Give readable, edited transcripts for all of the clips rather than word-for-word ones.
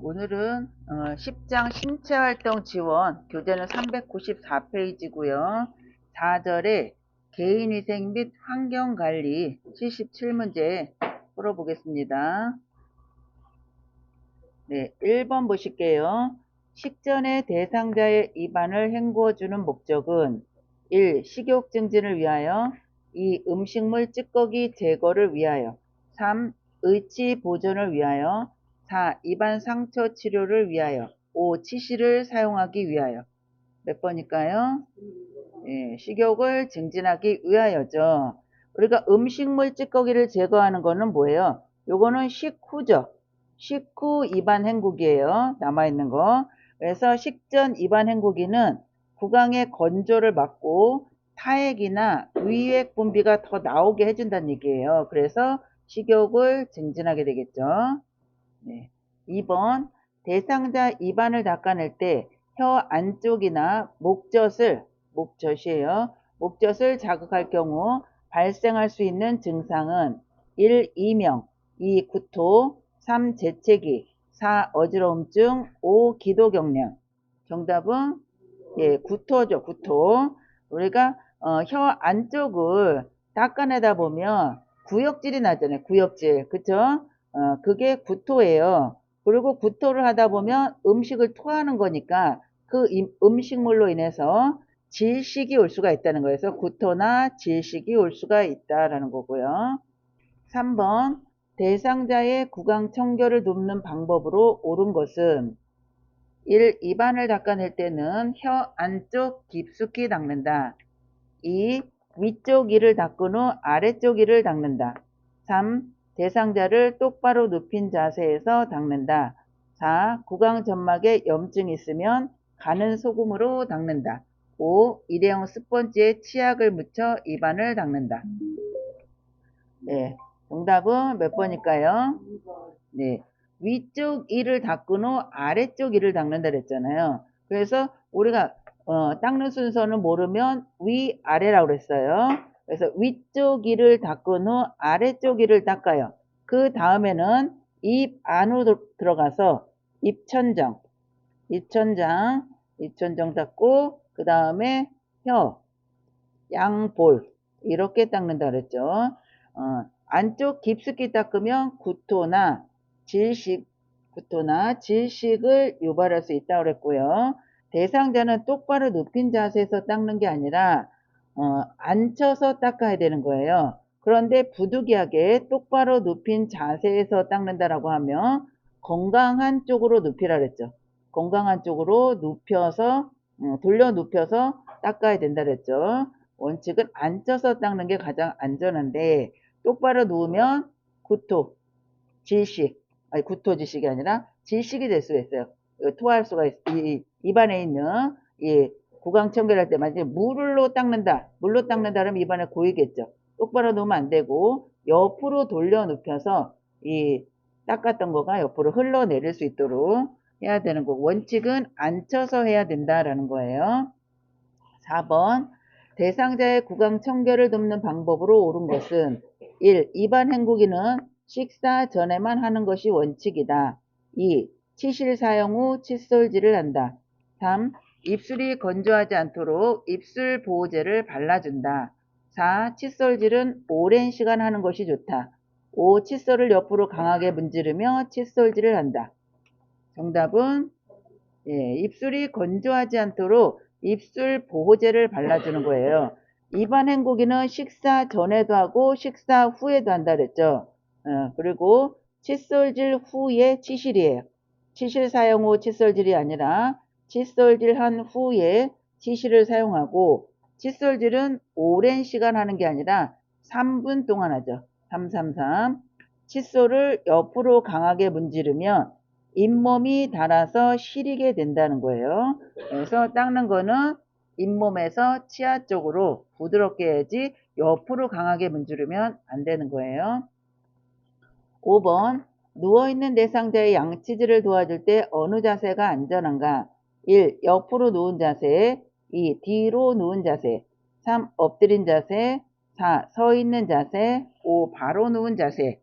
오늘은 10장 신체활동 지원 교재는 394페이지고요. 4절에 개인위생 및 환경관리 77문제 풀어보겠습니다. 네, 1번 보실게요. 식전에 대상자의 입안을 헹구어주는 목적은 1. 식욕 증진을 위하여 2. 음식물 찌꺼기 제거를 위하여 3. 의치 보존을 위하여 4. 입안 상처 치료를 위하여 5. 치실을 사용하기 위하여. 몇 번일까요? 예, 식욕을 증진하기 위하여죠. 우리가 음식물 찌꺼기를 제거하는 거는 뭐예요? 요거는 식후죠. 식후 입안 헹구기예요. 남아있는 거. 그래서 식전 입안 헹구기는 구강의 건조를 막고 타액이나 위액 분비가 더 나오게 해준다는 얘기예요. 그래서 식욕을 증진하게 되겠죠. 네. 2번 대상자 입안을 닦아낼 때 혀 안쪽이나 목젖이에요. 목젖을 자극할 경우 발생할 수 있는 증상은 1. 이명 2. 구토 3. 재채기 4. 어지러움증 5. 기도경련. 정답은 구토죠. 구토. 우리가 혀 안쪽을 닦아내다 보면 구역질이 나잖아요. 구역질. 그쵸? 그게 구토예요. 그리고 구토를 하다 보면 음식을 토하는 거니까 그 음식물로 인해서 질식이 올 수가 있다는 거예요. 그래서 구토나 질식이 올 수가 있다라는 거고요. 3번 대상자의 구강 청결을 돕는 방법으로 옳은 것은 1. 입안을 닦아낼 때는 혀 안쪽 깊숙이 닦는다. 2. 위쪽 이를 닦은 후 아래쪽 이를 닦는다. 3. 대상자를 똑바로 눕힌 자세에서 닦는다. 4. 구강 점막에 염증이 있으면 가는 소금으로 닦는다. 5. 일회용 스펀지에 치약을 묻혀 입안을 닦는다. 네, 정답은 몇 번일까요? 네, 위쪽 이를 닦은 후 아래쪽 이를 닦는다 그랬잖아요. 그래서 우리가 닦는 순서는 모르면 위아래라고 그랬어요. 그래서 위쪽 이를 닦은 후 아래쪽 이를 닦아요. 그 다음에는 입 안으로 들어가서 입천장 닦고 그 다음에 혀, 양볼 이렇게 닦는다 그랬죠. 안쪽 깊숙이 닦으면 구토나 질식을 유발할 수 있다고 그랬고요. 대상자는 똑바로 눕힌 자세에서 닦는 게 아니라 앉혀서 닦아야 되는 거예요. 그런데 부득이하게 똑바로 눕힌 자세에서 닦는다라고 하면 건강한 쪽으로 눕히라 그랬죠. 건강한 쪽으로 눕혀서 돌려 눕혀서 닦아야 된다 그랬죠. 원칙은 앉혀서 닦는 게 가장 안전한데 똑바로 누우면 구토지식이 아니라 질식이 될 수가 있어요. 토할 수가 입안에 있는 이 구강 청결할 때 만약에 물로 닦는다 그러면 입안에 고이겠죠. 똑바로 누우면 안 되고 옆으로 돌려 눕혀서 이 닦았던 거가 옆으로 흘러내릴 수 있도록 해야 되는 거. 원칙은 앉혀서 해야 된다라는 거예요. 4번 대상자의 구강 청결을 돕는 방법으로 옳은 것은 1. 입안 헹구기는 식사 전에만 하는 것이 원칙이다. 2. 치실 사용 후 칫솔질을 한다. 3. 입술이 건조하지 않도록 입술 보호제를 발라준다. 4. 칫솔질은 오랜 시간 하는 것이 좋다. 5. 칫솔을 옆으로 강하게 문지르며 칫솔질을 한다. 정답은 입술이 건조하지 않도록 입술 보호제를 발라주는 거예요. 입안 헹구기는 식사 전에도 하고 식사 후에도 한다 그랬죠. 그리고 칫솔질 후에 치실이에요. 치실 사용 후 칫솔질이 아니라 칫솔질 한 후에 치실을 사용하고 칫솔질은 오랜 시간 하는 게 아니라 3분 동안 하죠. 333. 칫솔을 옆으로 강하게 문지르면 잇몸이 닳아서 시리게 된다는 거예요. 그래서 닦는 거는 잇몸에서 치아 쪽으로 부드럽게 해야지 옆으로 강하게 문지르면 안 되는 거예요. 5번 누워있는 대상자의 양치질을 도와줄 때 어느 자세가 안전한가? 1. 옆으로 누운 자세 2. 뒤로 누운 자세 3. 엎드린 자세 4. 서있는 자세 5. 바로 누운 자세.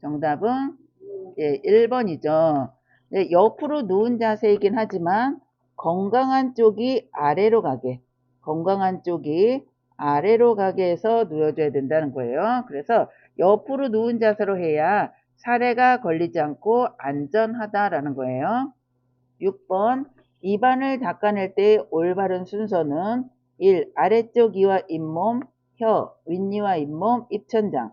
정답은 1번이죠. 네, 옆으로 누운 자세이긴 하지만 건강한 쪽이 아래로 가게, 건강한 쪽이 아래로 가게 해서 누워줘야 된다는 거예요. 그래서 옆으로 누운 자세로 해야 사례가 걸리지 않고 안전하다라는 거예요. 6번 입안을 닦아낼 때 올바른 순서는 1. 아래쪽 이와 잇몸, 혀, 윗니와 잇몸, 입천장.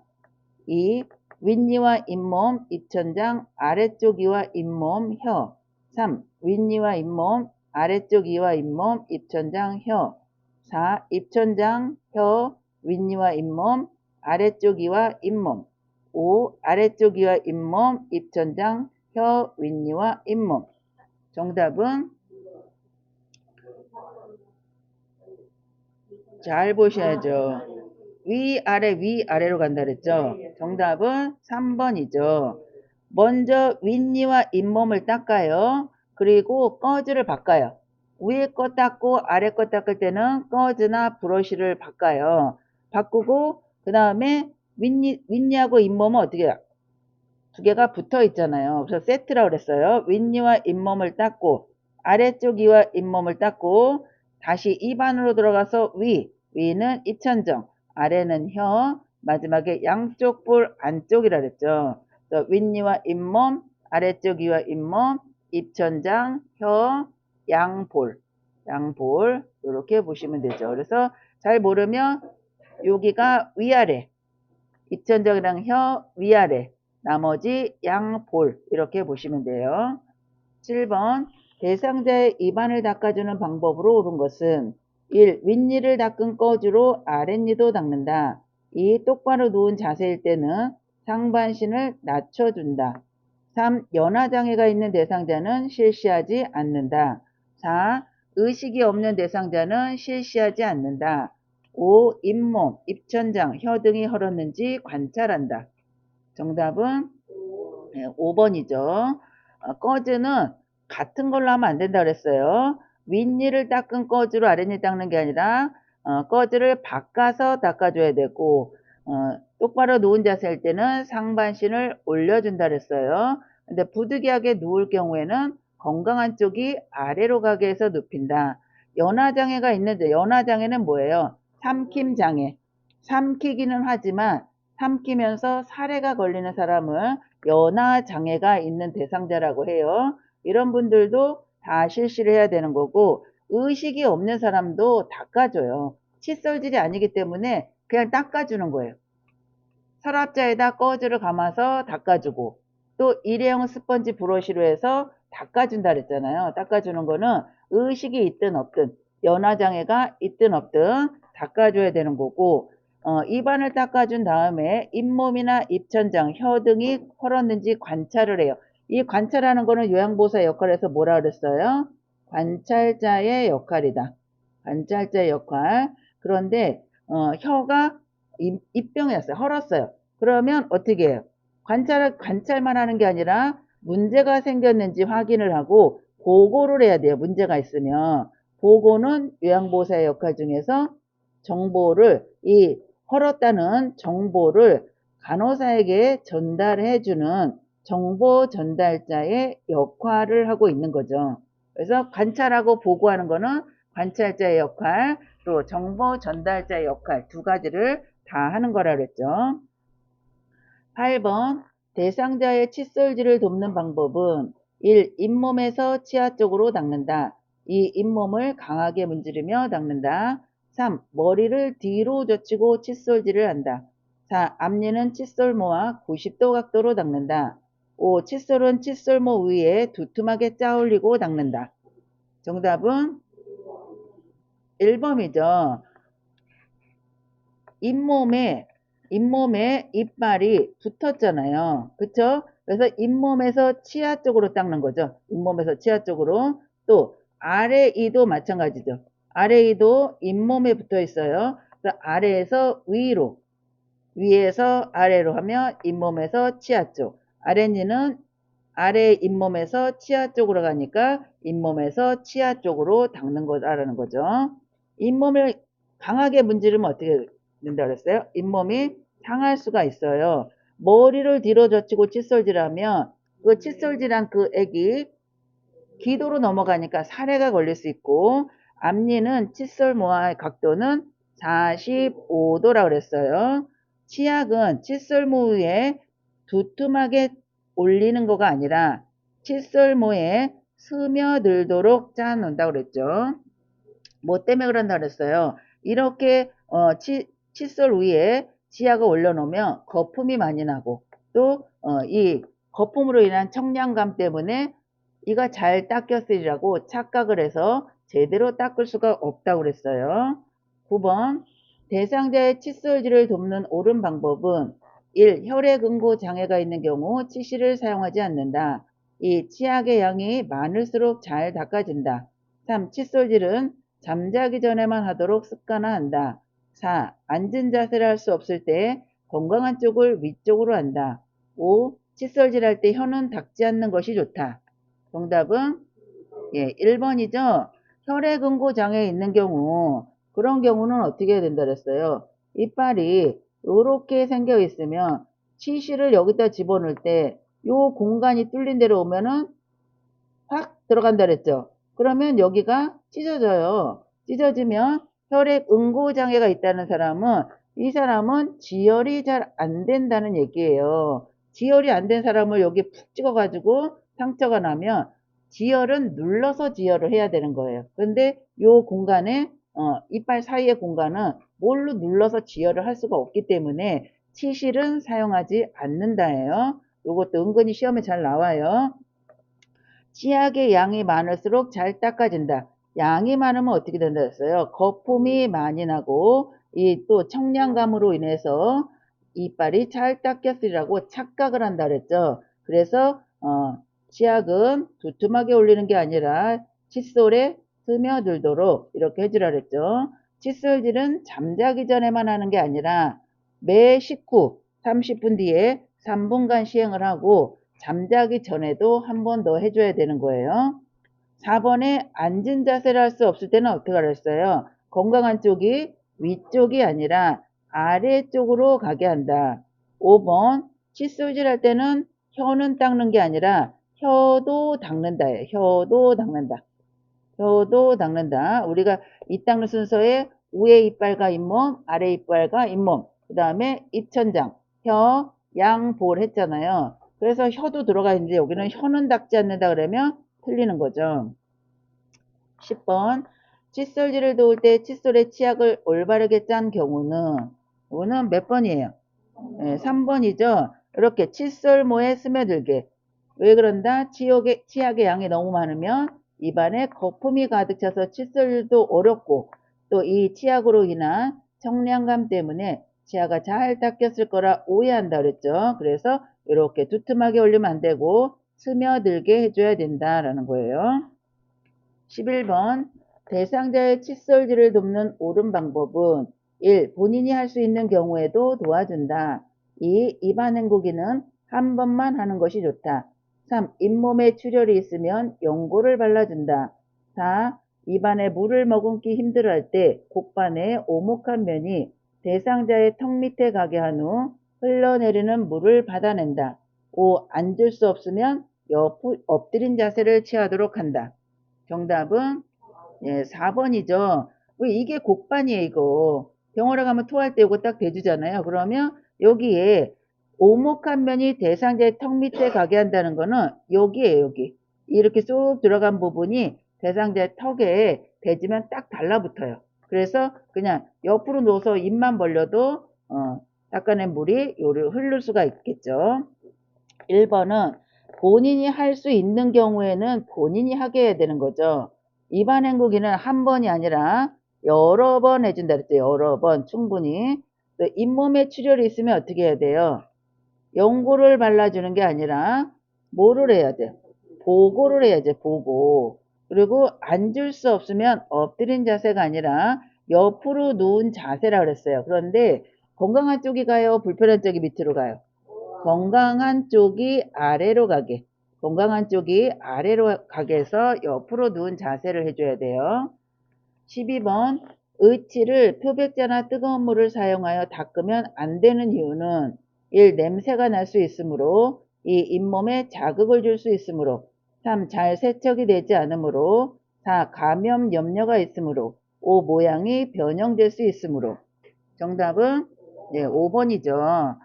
2. 윗니와 잇몸, 입천장, 아래쪽 이와 잇몸, 혀. 3. 윗니와 잇몸, 아래쪽 이와 잇몸, 입천장, 혀. 4. 입천장, 혀, 윗니와 잇몸, 아래쪽 이와 잇몸. 5. 아래쪽 이와 잇몸, 입천장, 혀, 윗니와 잇몸. 정답은 잘 보셔야죠. 위아래로 간다 그랬죠. 정답은 3번이죠. 먼저 윗니와 잇몸을 닦아요. 그리고 꺼즈를 바꿔요. 위에 거 닦고 아래 거 닦을 때는 꺼즈나 브러쉬를 바꿔요. 바꾸고 그 다음에 윗니하고 잇몸은 어떻게 해요? 두 개가 붙어 있잖아요. 그래서 세트라고 그랬어요. 윗니와 잇몸을 닦고 아래쪽 이와 잇몸을 닦고 다시 입안으로 들어가서 위는 입천정, 아래는 혀, 마지막에 양쪽 볼 안쪽이라 그랬죠. 그래서 윗니와 잇몸, 아래쪽 이와 잇몸, 입천장, 혀, 양볼 이렇게 보시면 되죠. 그래서 잘 모르면 여기가 위아래, 입천장이랑 혀 위아래, 나머지 양볼 이렇게 보시면 돼요. 7번 대상자의 입안을 닦아주는 방법으로 옳은 것은 1. 윗니를 닦은 꺼주로 아랫니도 닦는다. 2. 똑바로 누운 자세일 때는 상반신을 낮춰준다. 3. 연화장애가 있는 대상자는 실시하지 않는다. 4. 의식이 없는 대상자는 실시하지 않는다. 5. 잇몸, 입천장, 혀 등이 헐었는지 관찰한다. 정답은 5번이죠. 꺼즈는 같은 걸로 하면 안 된다 그랬어요. 윗니를 닦은 꺼즈로 아랫니 닦는 게 아니라 꺼즈를 바꿔서 닦아줘야 되고 똑바로 누운 자세일 때는 상반신을 올려준다 그랬어요. 근데 부득이하게 누울 경우에는 건강한 쪽이 아래로 가게 해서 눕힌다. 연화장애가 있는데 연화장애는 뭐예요? 삼킴장애. 삼키기는 하지만 삼키면서 사례가 걸리는 사람을 연화장애가 있는 대상자라고 해요. 이런 분들도 다 실시를 해야 되는 거고 의식이 없는 사람도 닦아줘요. 칫솔질이 아니기 때문에 그냥 닦아주는 거예요. 서랍자에다 꺼즈를 감아서 닦아주고 또 일회용 스펀지 브러쉬로 해서 닦아준다 그랬잖아요. 닦아주는 거는 의식이 있든 없든 연화장애가 있든 없든 닦아줘야 되는 거고 입안을 닦아준 다음에 잇몸이나 입천장, 혀 등이 헐었는지 관찰을 해요. 이 관찰하는 거는 요양보호사 역할에서 뭐라 그랬어요? 관찰자의 역할이다. 관찰자의 역할. 그런데 혀가 입병이었어요. 헐었어요. 그러면 어떻게 해요? 관찰만 하는 게 아니라 문제가 생겼는지 확인을 하고 보고를 해야 돼요. 문제가 있으면. 보고는 요양보호사의 역할 중에서 정보를 이 헐었다는 정보를 간호사에게 전달해주는 정보 전달자의 역할을 하고 있는 거죠. 그래서 관찰하고 보고하는 거는 관찰자의 역할, 또 정보 전달자의 역할 두 가지를 다 하는 거라 그랬죠. 8번 대상자의 칫솔질을 돕는 방법은 1. 잇몸에서 치아 쪽으로 닦는다. 2. 잇몸을 강하게 문지르며 닦는다. 3. 머리를 뒤로 젖히고 칫솔질을 한다. 4. 앞니는 칫솔모와 90도 각도로 닦는다. 5. 칫솔은 칫솔모 위에 두툼하게 짜올리고 닦는다. 정답은 1번이죠. 잇몸에 이빨이 붙었잖아요. 그쵸? 그래서 잇몸에서 치아 쪽으로 닦는 거죠. 잇몸에서 치아 쪽으로. 또 아래 이도 마찬가지죠. 아래 이도 잇몸에 붙어 있어요. 그래서 아래에서 위로, 위에서 아래로 하면 잇몸에서 치아 쪽. 아랫니는 아래 잇몸에서 치아 쪽으로 가니까 잇몸에서 치아 쪽으로 닦는 거라는 거죠. 잇몸을 강하게 문지르면 어떻게 된다 그랬어요? 잇몸이 상할 수가 있어요. 머리를 뒤로 젖히고 칫솔질하면 그 칫솔 질환 그 액이 기도로 넘어가니까 살해가 걸릴 수 있고, 앞니는 칫솔모와의 각도는 45도라 그랬어요. 치약은 칫솔모 위에 두툼하게 올리는 거가 아니라 칫솔모에 스며들도록 짜 놓는다고 그랬죠. 뭐 때문에 그런다 그랬어요. 이렇게 칫솔 위에 치약을 올려놓으면 거품이 많이 나고, 또 이 거품으로 인한 청량감 때문에 이가 잘 닦였으리라고 착각을 해서 제대로 닦을 수가 없다고 그랬어요. 9번 대상자의 칫솔질을 돕는 옳은 방법은 1. 혈액응고 장애가 있는 경우 치실을 사용하지 않는다. 2. 치약의 양이 많을수록 잘 닦아진다. 3. 칫솔질은 잠자기 전에만 하도록 습관화한다. 4. 앉은 자세를 할 수 없을 때 건강한 쪽을 위쪽으로 한다. 5. 칫솔질 할 때 혀는 닦지 않는 것이 좋다. 정답은 1번이죠. 혈액응고 장애 있는 경우, 그런 경우는 어떻게 해야 된다 그랬어요. 이빨이 이렇게 생겨 있으면 치실을 여기다 집어넣을 때 요 공간이 뚫린 데로 오면은 확 들어간다 그랬죠. 그러면 여기가 찢어져요. 찢어지면 혈액응고 장애가 있다는 사람은, 이 사람은 지혈이 잘 안 된다는 얘기예요. 지혈이 안 된 사람을 여기 푹 찍어가지고 상처가 나면 지혈은 눌러서 지혈을 해야 되는 거예요. 근데 요 공간에 이빨 사이의 공간은 뭘로 눌러서 지혈을 할 수가 없기 때문에 치실은 사용하지 않는다예요. 요것도 은근히 시험에 잘 나와요. 치약의 양이 많을수록 잘 닦아진다. 양이 많으면 어떻게 된다 했어요? 거품이 많이 나고 이 또 청량감으로 인해서 이빨이 잘 닦였으리라고 착각을 한다 그랬죠. 그래서 치약은 두툼하게 올리는 게 아니라 칫솔에 스며들도록 이렇게 해주라 그랬죠. 칫솔질은 잠자기 전에만 하는 게 아니라 매 식후 30분 뒤에 3분간 시행을 하고 잠자기 전에도 한 번 더 해줘야 되는 거예요. 4번에 앉은 자세를 할 수 없을 때는 어떻게 하랬어요? 건강한 쪽이 위쪽이 아니라 아래쪽으로 가게 한다. 5번 칫솔질 할 때는 혀는 닦는 게 아니라 혀도 닦는다예요. 혀도 닦는다. 혀도 닦는다. 우리가 이 닦는 순서에 위에 이빨과 잇몸, 아래 이빨과 잇몸, 그 다음에 입천장, 혀, 양, 볼 했잖아요. 그래서 혀도 들어가 있는데 여기는 혀는 닦지 않는다 그러면 틀리는 거죠. 10번 칫솔질을 도울 때 칫솔에 치약을 올바르게 짠 경우는, 이거는 몇 번이에요? 3번이죠. 이렇게 칫솔모에 스며들게. 왜 그런다? 치약의 양이 너무 많으면 입안에 거품이 가득 차서 칫솔도 어렵고, 또 이 치약으로 인한 청량감 때문에 치아가 잘 닦였을 거라 오해한다 그랬죠. 그래서 이렇게 두툼하게 올리면 안 되고 스며들게 해줘야 된다라는 거예요. 11번 대상자의 칫솔질을 돕는 옳은 방법은 1. 본인이 할 수 있는 경우에도 도와준다. 2. 입안 헹구기는 한 번만 하는 것이 좋다. 3. 잇몸에 출혈이 있으면 연고를 발라준다. 4. 입안에 물을 머금기 힘들어할 때 곡반에 오목한 면이 대상자의 턱 밑에 가게 한 후 흘러내리는 물을 받아낸다. 5. 앉을 수 없으면 엎드린 자세를 취하도록 한다. 정답은 4번이죠. 왜 이게 곡반이에요, 이거. 병원에 가면 토할 때 이거 딱 대주잖아요. 그러면 여기에 오목한 면이 대상자의 턱 밑에 가게 한다는 거는 여기에요, 여기. 이렇게 쏙 들어간 부분이 대상자의 턱에 대지면 딱 달라붙어요. 그래서 그냥 옆으로 놓아서 입만 벌려도 닦아낸 물이 요를 흐를 수가 있겠죠. 1번은 본인이 할 수 있는 경우에는 본인이 하게 해야 되는 거죠. 입안 헹구기는 한 번이 아니라 여러 번 해준다 그랬죠. 여러 번 충분히. 또 잇몸에 출혈이 있으면 어떻게 해야 돼요? 연고를 발라주는 게 아니라 뭐를 해야 돼요? 보고를 해야죠. 보고. 그리고 앉을 수 없으면 엎드린 자세가 아니라 옆으로 누운 자세라 그랬어요. 그런데 건강한 쪽이 가요? 불편한 쪽이 밑으로 가요? 건강한 쪽이 아래로 가게. 건강한 쪽이 아래로 가게 해서 옆으로 누운 자세를 해줘야 돼요. 12번 의치를 표백제나 뜨거운 물을 사용하여 닦으면 안 되는 이유는 1. 냄새가 날 수 있으므로 이 잇몸에 자극을 줄 수 있으므로 3. 잘 세척이 되지 않으므로 4. 감염 염려가 있으므로 5. 모양이 변형될 수 있으므로 정답은 네, 5번이죠.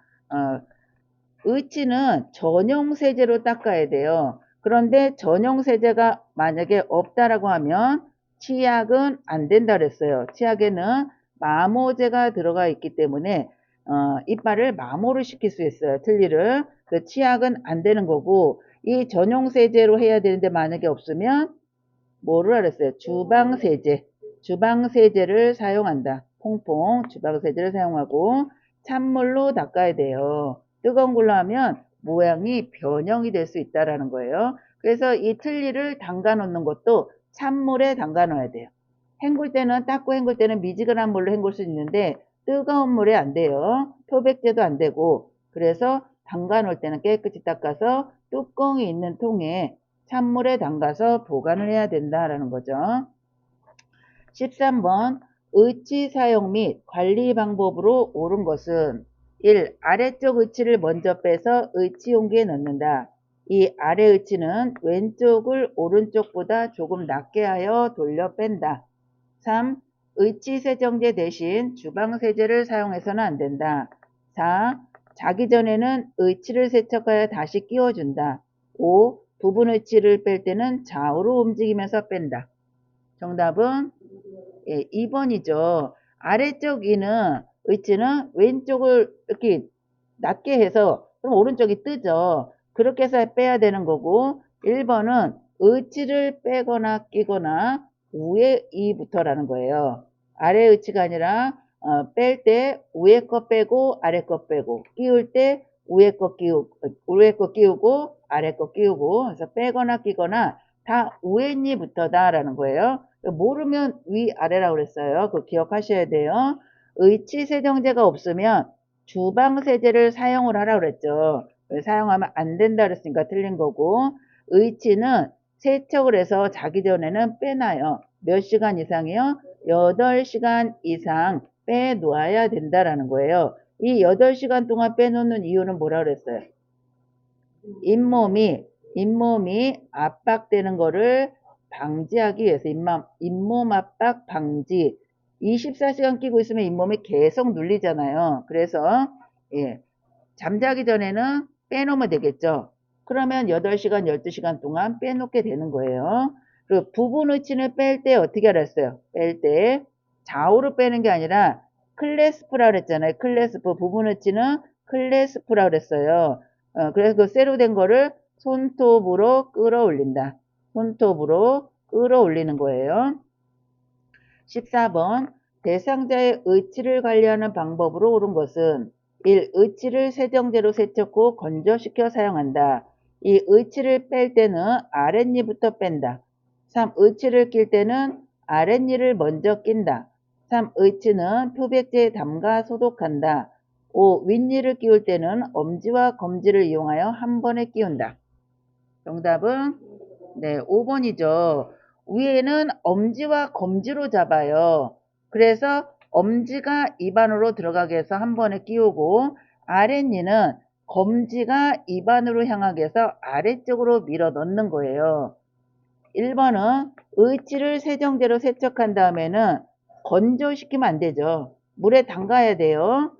의치는 전용 세제로 닦아야 돼요. 그런데 전용 세제가 만약에 없다라고 하면 치약은 안 된다 그랬어요. 치약에는 마모제가 들어가 있기 때문에 이빨을 마모를 시킬 수 있어요. 틀니를. 그 치약은 안 되는 거고 이 전용 세제로 해야 되는데 만약에 없으면 뭐를 알았어요? 주방세제. 주방세제를 사용한다. 퐁퐁 주방세제를 사용하고 찬물로 닦아야 돼요. 뜨거운 걸로 하면 모양이 변형이 될 수 있다라는 거예요. 그래서 이 틀니를 담가 놓는 것도 찬물에 담가 놓아야 돼요. 헹굴 때는 닦고 헹굴 때는 미지근한 물로 헹굴 수 있는데 뜨거운 물에 안 돼요. 표백제도 안 되고 그래서 담가 놓을 때는 깨끗이 닦아서 뚜껑이 있는 통에 찬물에 담가서 보관을 해야 된다라는 거죠. 13번 의치 사용 및 관리 방법으로 옳은 것은 1. 아래쪽 의치를 먼저 빼서 의치 용기에 넣는다. 이 아래 의치는 왼쪽을 오른쪽보다 조금 낮게 하여 돌려 뺀다. 3. 의치 세정제 대신 주방 세제를 사용해서는 안 된다. 4. 자기 전에는 의치를 세척하여 다시 끼워준다. 5. 부분 의치를 뺄 때는 좌우로 움직이면서 뺀다. 정답은 2번이죠. 아래쪽 이는 의치는 왼쪽을 이렇게 낮게 해서 그럼 오른쪽이 뜨죠. 그렇게 해서 빼야 되는 거고 1번은 의치를 빼거나 끼거나 위에 이부터라는 거예요. 아래 의치가 아니라 뺄 때 위에 거 빼고 아래 거 빼고 끼울 때 위에 거 끼우고 아래 거 끼우고 그래서 빼거나 끼거나 다 위에 이부터다라는 거예요. 모르면 위아래라고 그랬어요. 그거 기억하셔야 돼요. 의치 세정제가 없으면 주방 세제를 사용을 하라고 그랬죠. 사용하면 안 된다 그랬으니까 틀린 거고 의치는 세척을 해서 자기 전에는 빼놔요. 몇 시간 이상이요? 8시간 이상 빼놓아야 된다라는 거예요. 이 8시간 동안 빼놓는 이유는 뭐라 그랬어요? 잇몸이 압박되는 거를 방지하기 위해서 잇몸 압박 방지 24시간 끼고 있으면 잇몸이 계속 눌리잖아요. 그래서 잠자기 전에는 빼놓으면 되겠죠. 그러면 8시간, 12시간 동안 빼놓게 되는 거예요. 그리고 부분 의치를 뺄 때 어떻게 알았어요? 뺄 때 좌우로 빼는 게 아니라 클래스프라 그랬잖아요. 클래스프 부분 의치는 클래스프라 그랬어요. 그래서 그 쇠로 된 거를 손톱으로 끌어올린다. 손톱으로 끌어올리는 거예요. 14번 대상자의 의치를 관리하는 방법으로 옳은 것은 1. 의치를 세정제로 세척 후 건조시켜 사용한다. 2. 의치를 뺄 때는 아랫니부터 뺀다. 3. 의치를 낄 때는 아랫니를 먼저 낀다. 3. 의치는 표백제에 담가 소독한다. 5. 윗니를 끼울 때는 엄지와 검지를 이용하여 한 번에 끼운다. 정답은 5번이죠. 위에는 엄지와 검지로 잡아요. 그래서 엄지가 입안으로 들어가게 해서 한 번에 끼우고 아랫니는 검지가 입안으로 향하게 해서 아래쪽으로 밀어 넣는 거예요. 1번은 의치를 세정제로 세척한 다음에는 건조시키면 안 되죠. 물에 담가야 돼요.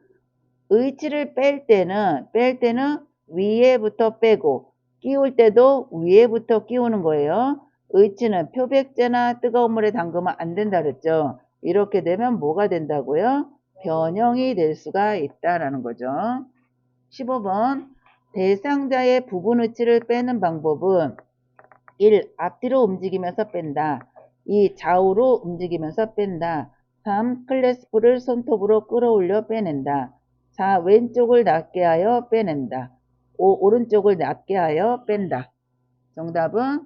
의치를 뺄 때는 위에부터 빼고 끼울 때도 위에부터 끼우는 거예요. 의치는 표백제나 뜨거운 물에 담그면 안 된다 그랬죠. 이렇게 되면 뭐가 된다고요? 변형이 될 수가 있다라는 거죠. 15번 대상자의 부분 의치를 빼는 방법은 1. 앞뒤로 움직이면서 뺀다. 2. 좌우로 움직이면서 뺀다. 3. 클래스프를 손톱으로 끌어올려 빼낸다. 4. 왼쪽을 낮게 하여 빼낸다. 5. 오른쪽을 낮게 하여 뺀다. 정답은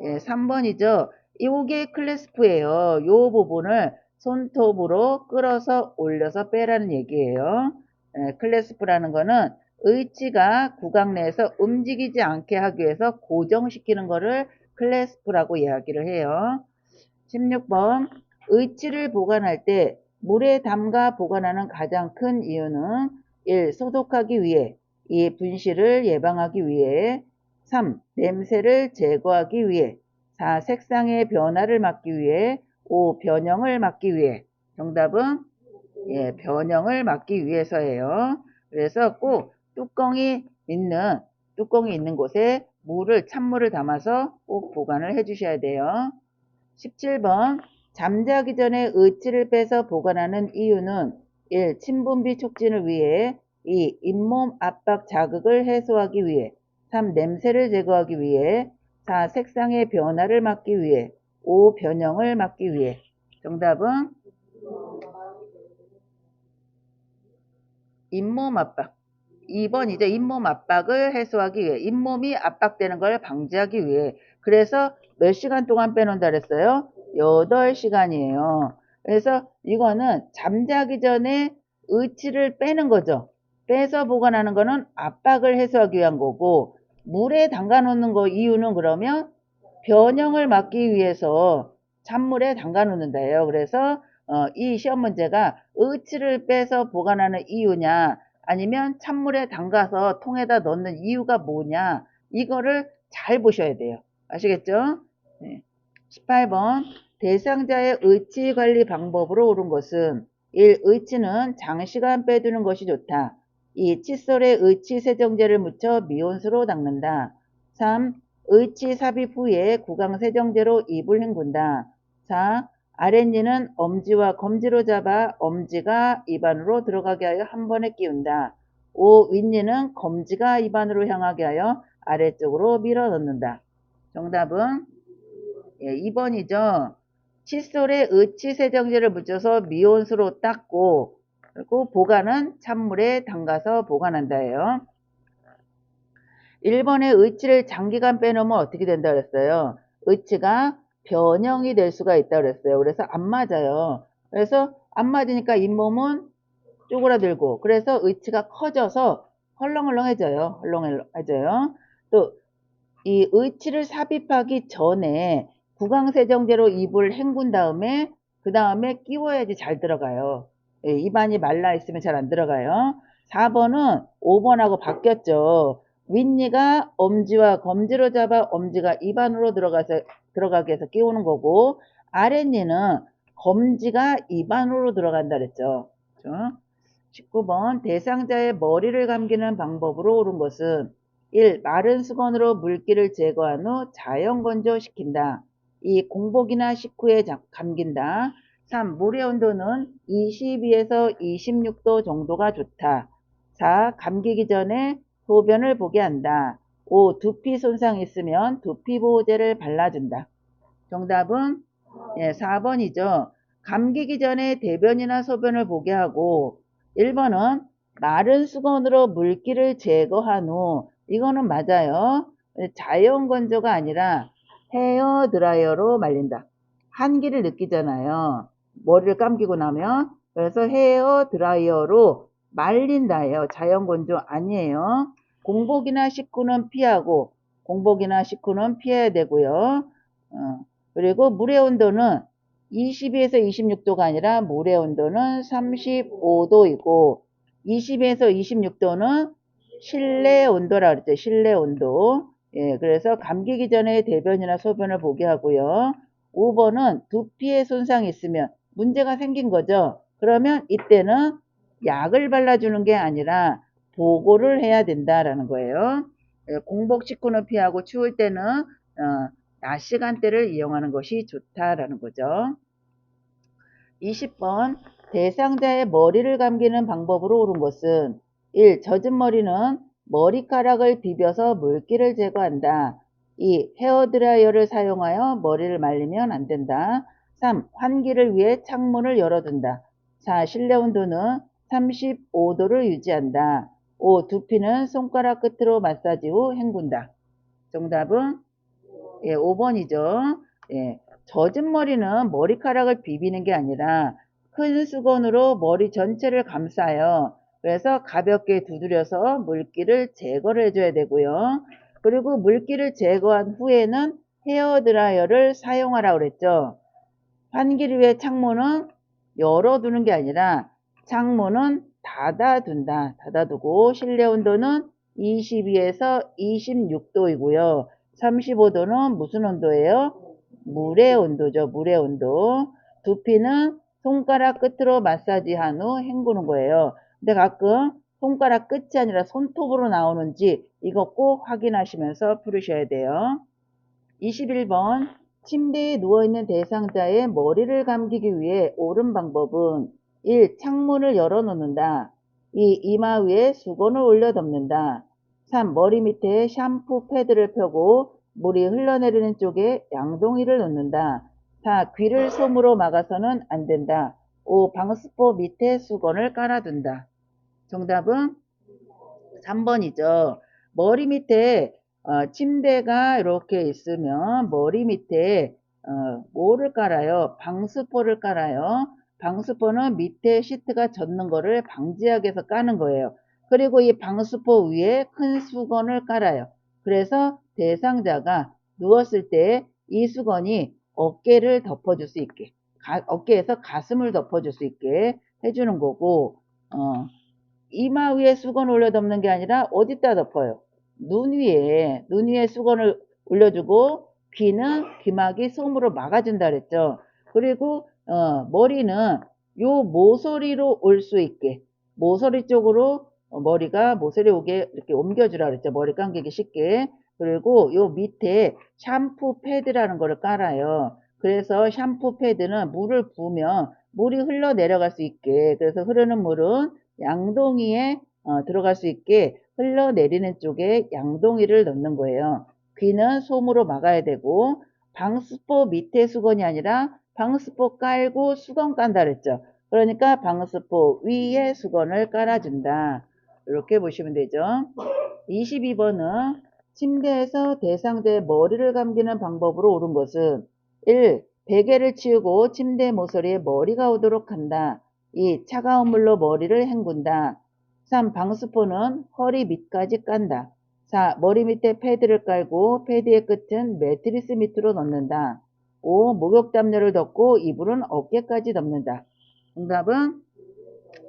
3번이죠. 이게 클래스프예요. 이 부분을 손톱으로 끌어서 올려서 빼라는 얘기예요. 클래스프라는 거는 의치가 구강 내에서 움직이지 않게 하기 위해서 고정시키는 거를 클래스프라고 이야기를 해요. 16번 의치를 보관할 때 물에 담가 보관하는 가장 큰 이유는 1. 소독하기 위해 2. 분실을 예방하기 위해 3. 냄새를 제거하기 위해 4. 색상의 변화를 막기 위해 5. 변형을 막기 위해 정답은 변형을 막기 위해서예요. 그래서 꼭 뚜껑이 있는 곳에 찬물을 담아서 꼭 보관을 해 주셔야 돼요. 17번 잠자기 전에 의치를 빼서 보관하는 이유는 1. 침분비 촉진을 위해 2. 잇몸 압박 자극을 해소하기 위해 3. 냄새를 제거하기 위해 4. 색상의 변화를 막기 위해 5. 변형을 막기 위해 정답은 잇몸 압박 2번이죠. 잇몸 압박을 해소하기 위해 잇몸이 압박되는 걸 방지하기 위해 그래서 몇 시간 동안 빼놓는다 그랬어요? 8시간이에요. 그래서 이거는 잠자기 전에 의치를 빼는 거죠. 빼서 보관하는 거는 압박을 해소하기 위한 거고 물에 담가 놓는 거 이유는 그러면 변형을 막기 위해서 찬물에 담가 놓는다예요. 그래서 이 시험 문제가 의치를 빼서 보관하는 이유냐 아니면 찬물에 담가서 통에다 넣는 이유가 뭐냐 이거를 잘 보셔야 돼요. 아시겠죠? 네. 18번 대상자의 의치 관리 방법으로 옳은 것은 1. 의치는 장시간 빼두는 것이 좋다. 2. 칫솔에 의치 세정제를 묻혀 미온수로 닦는다. 3. 의치 삽입 후에 구강 세정제로 입을 헹군다. 4. 아랫니는 엄지와 검지로 잡아 엄지가 입안으로 들어가게 하여 한 번에 끼운다. 5. 윗니는 검지가 입안으로 향하게 하여 아래쪽으로 밀어 넣는다. 정답은 2번이죠. 칫솔에 의치 세정제를 묻혀서 미온수로 닦고 그리고 보관은 찬물에 담가서 보관한다예요. 1번에 의치를 장기간 빼놓으면 어떻게 된다 그랬어요? 의치가 변형이 될 수가 있다 그랬어요. 그래서 안 맞아요. 그래서 안 맞으니까 잇몸은 쪼그라들고 그래서 의치가 커져서 헐렁헐렁해져요. 헐렁해져요. 또 이 의치를 삽입하기 전에 구강세정제로 입을 헹군 다음에 그 다음에 끼워야지 잘 들어가요. 입안이 말라 있으면 잘 안 들어가요. 4번은 5번하고 바뀌었죠. 윗니가 엄지와 검지로 잡아 엄지가 입안으로 들어가게 해서 끼우는 거고 아랫니는 검지가 입안으로 들어간다 그랬죠. 그렇죠? 19번 대상자의 머리를 감기는 방법으로 옳은 것은 1. 마른 수건으로 물기를 제거한 후 자연 건조시킨다. 2. 공복이나 식후에 감긴다. 3. 물의 온도는 22에서 26도 정도가 좋다. 4. 감기기 전에 소변을 보게 한다. 5. 두피 손상이 있으면 두피 보호제를 발라준다. 정답은 4번이죠. 감기기 전에 대변이나 소변을 보게 하고 1번은 마른 수건으로 물기를 제거한 후 이거는 맞아요. 자연 건조가 아니라 헤어 드라이어로 말린다. 한기를 느끼잖아요. 머리를 감기고 나면 그래서 헤어 드라이어로 말린다예요. 자연 건조 아니에요. 공복이나 식후는 피하고 공복이나 식후는 피해야 되고요. 그리고 물의 온도는 22에서 26도가 아니라 물의 온도는 35도이고 22에서 26도는 실내 온도라 그랬죠. 실내 온도. 그래서 감기기 전에 대변이나 소변을 보게 하고요. 5번은 두피에 손상이 있으면 문제가 생긴 거죠. 그러면 이때는 약을 발라주는 게 아니라 보고를 해야 된다라는 거예요. 공복 직후는 피하고 추울 때는 낮 시간대를 이용하는 것이 좋다라는 거죠. 20번 대상자의 머리를 감기는 방법으로 옳은 것은 1. 젖은 머리는 머리카락을 비벼서 물기를 제거한다. 2. 헤어드라이어를 사용하여 머리를 말리면 안 된다. 3. 환기를 위해 창문을 열어둔다. 4. 실내 온도는 35도를 유지한다. 5. 두피는 손가락 끝으로 마사지 후 헹군다. 정답은 5번이죠. 젖은 머리는 머리카락을 비비는 게 아니라 큰 수건으로 머리 전체를 감싸요. 그래서 가볍게 두드려서 물기를 제거를 해줘야 되고요. 그리고 물기를 제거한 후에는 헤어드라이어를 사용하라고 그랬죠. 환기를 위해 창문은 열어두는 게 아니라 창문은 닫아둔다. 닫아두고 실내 온도는 22에서 26도이고요. 35도는 무슨 온도예요? 물의 온도죠. 물의 온도. 두피는 손가락 끝으로 마사지한 후 헹구는 거예요. 근데 가끔 손가락 끝이 아니라 손톱으로 나오는지 이거 꼭 확인하시면서 풀으셔야 돼요. 21번 침대에 누워있는 대상자의 머리를 감기기 위해 옳은 방법은 1. 창문을 열어놓는다. 2. 이마 위에 수건을 올려 덮는다. 3. 머리 밑에 샴푸 패드를 펴고 물이 흘러내리는 쪽에 양동이를 놓는다. 4. 귀를 솜으로 막아서는 안 된다. 5. 방수포 밑에 수건을 깔아둔다. 정답은 3번이죠. 머리 밑에 침대가 이렇게 있으면 머리 밑에 뭐를 깔아요? 방수포를 깔아요. 방수포는 밑에 시트가 젖는 거를 방지하기 위해서 까는 거예요. 그리고 이 방수포 위에 큰 수건을 깔아요. 그래서 대상자가 누웠을 때 이 수건이 어깨를 덮어줄 수 있게, 어깨에서 가슴을 덮어줄 수 있게 해주는 거고, 이마 위에 수건 올려 덮는 게 아니라 어디다 덮어요? 눈 위에 수건을 올려주고 귀는 귀막이 솜으로 막아준다 그랬죠. 그리고 머리는 요 모서리로 올 수 있게 모서리 쪽으로 머리가 모서리 오게 이렇게 옮겨주라 그랬죠. 머리 감기기 쉽게. 그리고 요 밑에 샴푸 패드라는 거를 깔아요. 그래서 샴푸 패드는 물을 부으면 물이 흘러 내려갈 수 있게, 그래서 흐르는 물은 양동이에 들어갈 수 있게 흘러내리는 쪽에 양동이를 넣는 거예요. 귀는 솜으로 막아야 되고, 방수포 밑에 수건이 아니라 방수포 깔고 수건 깐다 그랬죠. 그러니까 방수포 위에 수건을 깔아준다. 이렇게 보시면 되죠. 22번은 침대에서 대상자의 머리를 감기는 방법으로 옳은 것은 1. 베개를 치우고 침대 모서리에 머리가 오도록 한다. 2. 차가운 물로 머리를 헹군다. 3. 방수포는 허리 밑까지 깐다. 4. 머리 밑에 패드를 깔고 패드의 끝은 매트리스 밑으로 넣는다. 5. 목욕 담요를 덮고 이불은 어깨까지 덮는다. 정답은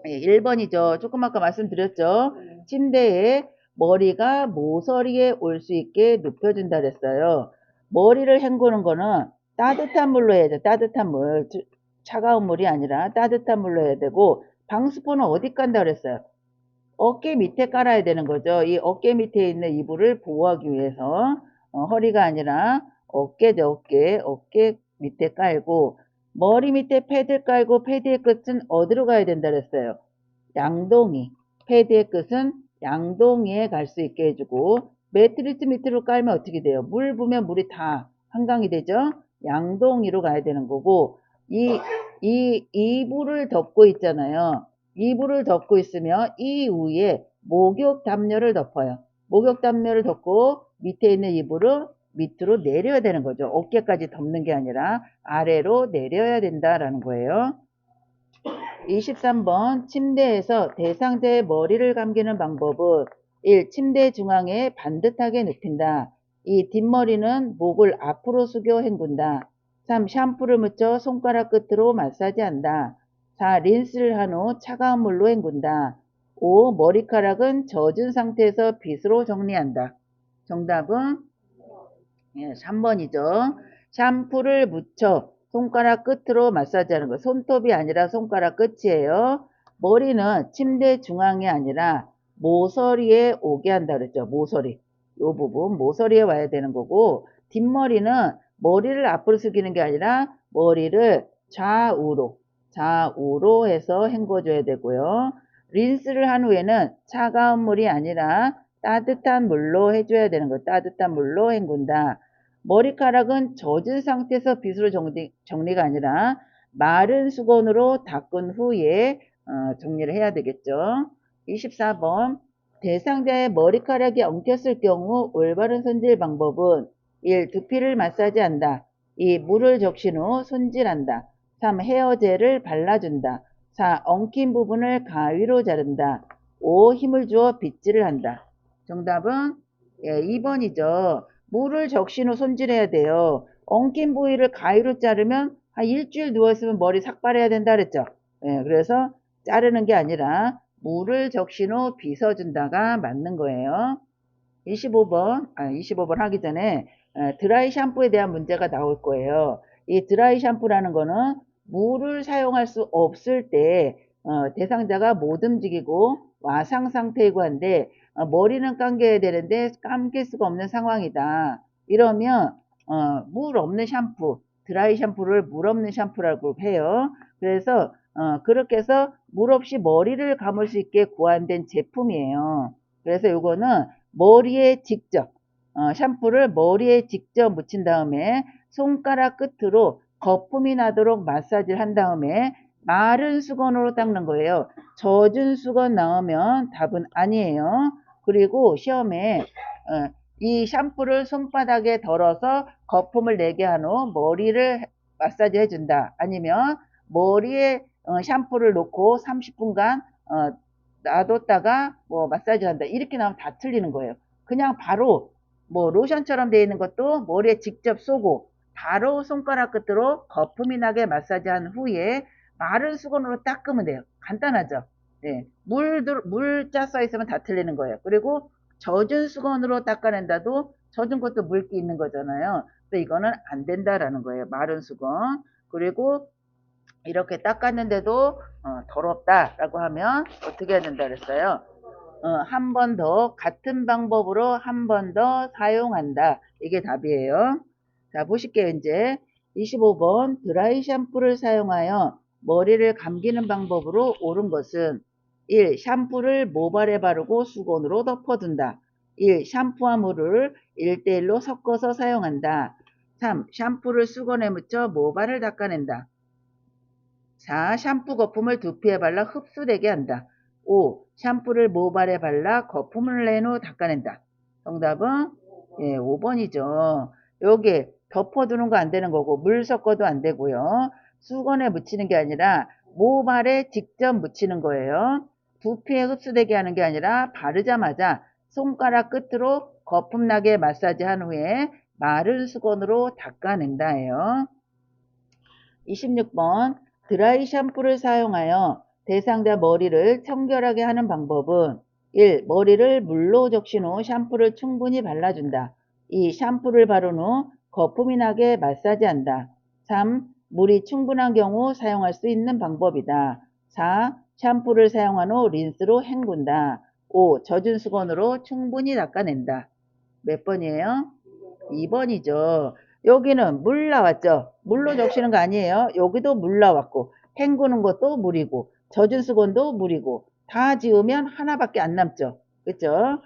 1번이죠. 조금 아까 말씀드렸죠. 침대에 머리가 모서리에 올 수 있게 눕혀준다 그랬어요. 머리를 헹구는 거는 따뜻한 물로 해야 돼. 따뜻한 물. 차가운 물이 아니라 따뜻한 물로 해야 되고, 방수포는 어디 깐다 그랬어요? 어깨 밑에 깔아야 되는 거죠. 이 어깨 밑에 있는 이불을 보호하기 위해서 허리가 아니라 어깨죠. 어깨 밑에 깔고, 머리 밑에 패드 깔고 패드의 끝은 어디로 가야 된다 그랬어요? 양동이. 패드의 끝은 양동이에 갈 수 있게 해주고, 매트리스 밑으로 깔면 어떻게 돼요? 물 부으면 물이 다 한강이 되죠? 양동이로 가야 되는 거고, 이 이불을 덮고 있잖아요. 이불을 덮고 있으면 이 위에 목욕 담요를 덮어요. 목욕 담요를 덮고 밑에 있는 이불을 밑으로 내려야 되는 거죠. 어깨까지 덮는 게 아니라 아래로 내려야 된다라는 거예요. 23번 침대에서 대상자의 머리를 감기는 방법은 1. 침대 중앙에 반듯하게 눕힌다. 2. 뒷머리는 목을 앞으로 숙여 헹군다. 3. 샴푸를 묻혀 손가락 끝으로 마사지한다. 4. 린스를 한 후 차가운 물로 헹군다. 5. 머리카락은 젖은 상태에서 빗으로 정리한다. 정답은 3번이죠. 샴푸를 묻혀 손가락 끝으로 마사지하는 거. 손톱이 아니라 손가락 끝이에요. 머리는 침대 중앙이 아니라 모서리에 오게 한다 그랬죠. 모서리. 요 부분 모서리에 와야 되는 거고, 뒷머리는 머리를 앞으로 숙이는 게 아니라 머리를 좌우로 해서 헹궈줘야 되고요. 린스를 한 후에는 차가운 물이 아니라 따뜻한 물로 해줘야 되는 거. 따뜻한 물로 헹군다. 머리카락은 젖은 상태에서 빗으로 정리가 아니라 마른 수건으로 닦은 후에 정리를 해야 되겠죠. 24번 대상자의 머리카락이 엉켰을 경우 올바른 손질 방법은 1. 두피를 마사지한다. 2. 물을 적신 후 손질한다. 3. 헤어젤을 발라준다. 4. 엉킨 부분을 가위로 자른다. 5. 힘을 주어 빗질을 한다. 정답은 2번이죠. 물을 적신 후 손질해야 돼요. 엉킨 부위를 가위로 자르면 한 일주일 누워있으면 머리 삭발해야 된다 그랬죠. 그래서 자르는 게 아니라 물을 적신 후 빗어준다가 맞는 거예요. 25번 하기 전에 드라이 샴푸에 대한 문제가 나올 거예요. 이 드라이 샴푸라는 거는 물을 사용할 수 없을 때 대상자가 못 움직이고 와상 상태이고 한데 머리는 감겨야 되는데 감길 수가 없는 상황이다. 이러면 물 없는 샴푸, 드라이 샴푸를 물 없는 샴푸라고 해요. 그래서 그렇게 해서 물 없이 머리를 감을 수 있게 고안된 제품이에요. 그래서 이거는 머리에 직접 샴푸를 머리에 직접 묻힌 다음에 손가락 끝으로 거품이 나도록 마사지를 한 다음에 마른 수건으로 닦는 거예요. 젖은 수건 나오면 답은 아니에요. 그리고 시험에 이 샴푸를 손바닥에 덜어서 거품을 내게 한 후 머리를 마사지 해준다. 아니면 머리에 샴푸를 놓고 30분간 놔뒀다가 뭐 마사지 한다. 이렇게 나오면 다 틀리는 거예요. 그냥 바로 뭐 로션처럼 되어 있는 것도 머리에 직접 쏘고 바로 손가락 끝으로 거품이 나게 마사지한 후에 마른 수건으로 닦으면 돼요. 간단하죠. 네. 물자 써 있으면 다 틀리는 거예요. 그리고 젖은 수건으로 닦아낸다도 젖은 것도 물기 있는 거잖아요. 근데 이거는 안 된다라는 거예요. 마른 수건. 그리고 이렇게 닦았는데도 더럽다라고 하면 어떻게 해야 된다 그랬어요? 한 번 더 같은 방법으로 한 번 더 사용한다. 이게 답이에요. 자, 보실게요. 이제 25번 드라이 샴푸를 사용하여 머리를 감기는 방법으로 옳은 것은 1. 샴푸를 모발에 바르고 수건으로 덮어둔다. 1. 샴푸와 물을 1대1로 섞어서 사용한다. 3. 샴푸를 수건에 묻혀 모발을 닦아낸다. 4. 샴푸 거품을 두피에 발라 흡수되게 한다. 5. 샴푸를 모발에 발라 거품을 낸 후 닦아낸다. 정답은 5번이죠. 여기 덮어두는 거 안 되는 거고 물 섞어도 안 되고요. 수건에 묻히는 게 아니라 모발에 직접 묻히는 거예요. 두피에 흡수되게 하는 게 아니라 바르자마자 손가락 끝으로 거품나게 마사지한 후에 마른 수건으로 닦아낸다예요. 26번 드라이 샴푸를 사용하여 대상자 머리를 청결하게 하는 방법은 1. 머리를 물로 적신 후 샴푸를 충분히 발라준다. 2. 샴푸를 바른 후 거품이 나게 마사지한다. 3. 물이 충분한 경우 사용할 수 있는 방법이다. 4. 샴푸를 사용한 후 린스로 헹군다. 5. 젖은 수건으로 충분히 닦아낸다. 몇 번이에요? 2번이죠. 여기는 물 나왔죠. 물로 적시는 거 아니에요. 여기도 물 나왔고 헹구는 것도 물이고 젖은 수건도 물이고 다 지우면 하나밖에 안 남죠. 그쵸?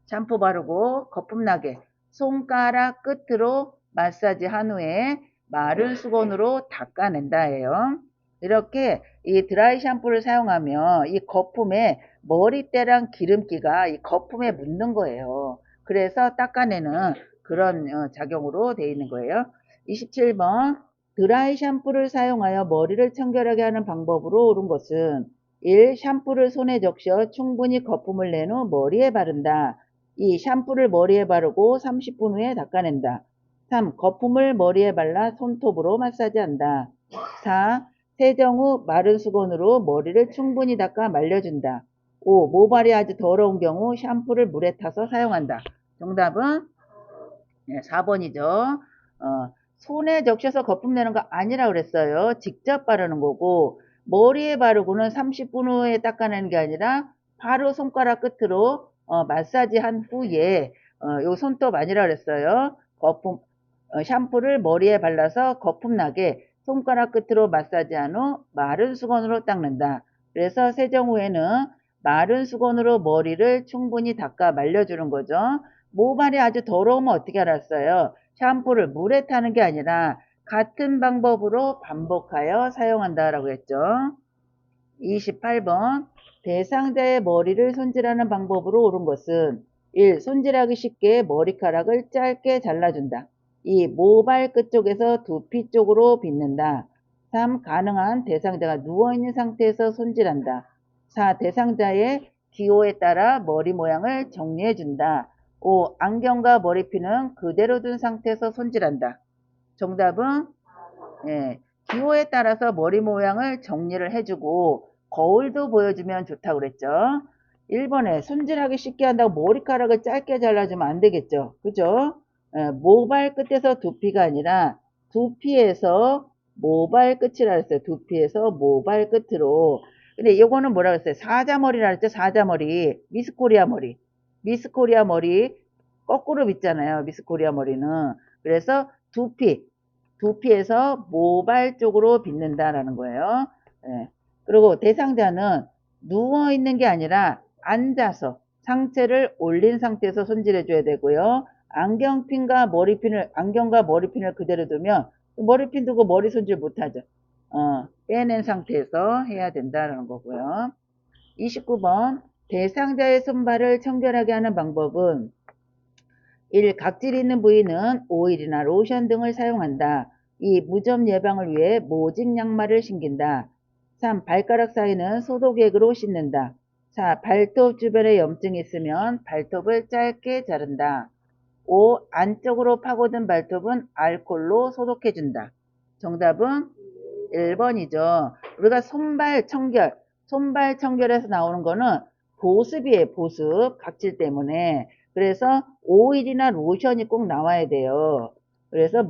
샴푸 바르고 거품 나게 손가락 끝으로 마사지 한 후에 마른 수건으로 닦아낸다예요. 이렇게 이 드라이 샴푸를 사용하면 이 거품에 머리때랑 기름기가 이 거품에 묻는 거예요. 그래서 닦아내는 그런 작용으로 되어 있는 거예요. 27번 드라이 샴푸를 사용하여 머리를 청결하게 하는 방법으로 옳은 것은 1. 샴푸를 손에 적셔 충분히 거품을 낸 후 머리에 바른다. 2. 샴푸를 머리에 바르고 30분 후에 닦아낸다. 3. 거품을 머리에 발라 손톱으로 마사지한다. 4. 세정 후 마른 수건으로 머리를 충분히 닦아 말려준다. 5. 모발이 아주 더러운 경우 샴푸를 물에 타서 사용한다. 정답은 4번이죠. 손에 적셔서 거품 내는 거 아니라 그랬어요. 직접 바르는 거고 머리에 바르고는 30분 후에 닦아내는 게 아니라 바로 손가락 끝으로 마사지 한 후에 요 손톱 아니라 그랬어요. 거품 샴푸를 머리에 발라서 거품 나게 손가락 끝으로 마사지한 후 마른 수건으로 닦는다. 그래서 세정 후에는 마른 수건으로 머리를 충분히 닦아 말려주는 거죠. 모발이 아주 더러우면 어떻게 알았어요? 샴푸를 물에 타는 게 아니라 같은 방법으로 반복하여 사용한다라고 했죠. 28번 대상자의 머리를 손질하는 방법으로 옳은 것은 1. 손질하기 쉽게 머리카락을 짧게 잘라준다. 2. 모발 끝쪽에서 두피 쪽으로 빗는다. 3. 가능한 대상자가 누워있는 상태에서 손질한다. 4. 대상자의 기호에 따라 머리 모양을 정리해준다. 5. 안경과 머리핀은 그대로 둔 상태에서 손질한다. 정답은 기호에 따라서 머리 모양을 정리를 해주고 거울도 보여주면 좋다고 그랬죠. 1번에 손질하기 쉽게 한다고 머리카락을 짧게 잘라주면 안 되겠죠. 그죠? 모발 끝에서 두피가 아니라 두피에서 모발 끝이라 했어요. 두피에서 모발 끝으로. 근데 이거는 뭐라 그랬어요? 사자머리라 했죠. 사자머리. 미스코리아 머리. 미스코리아 머리 거꾸로 빗잖아요. 미스코리아 머리는. 그래서 두피에서 모발 쪽으로 빗는다라는 거예요. 예. 그리고 대상자는 누워 있는 게 아니라 앉아서 상체를 올린 상태에서 손질해 줘야 되고요. 안경과 머리핀을 그대로 두면 머리핀 두고 머리 손질 못 하죠. 빼낸 상태에서 해야 된다는 거고요. 29번 대상자의 손발을 청결하게 하는 방법은 1. 각질 있는 부위는 오일이나 로션 등을 사용한다. 2. 무좀 예방을 위해 모직 양말을 신긴다. 3. 발가락 사이는 소독액으로 씻는다. 4. 발톱 주변에 염증이 있으면 발톱을 짧게 자른다. 5. 안쪽으로 파고든 발톱은 알코올로 소독해준다. 정답은 1번이죠. 우리가 손발 청결에서 나오는 거는 보습이에요. 보습. 각질 때문에. 그래서 오일이나 로션이 꼭 나와야 돼요. 그래서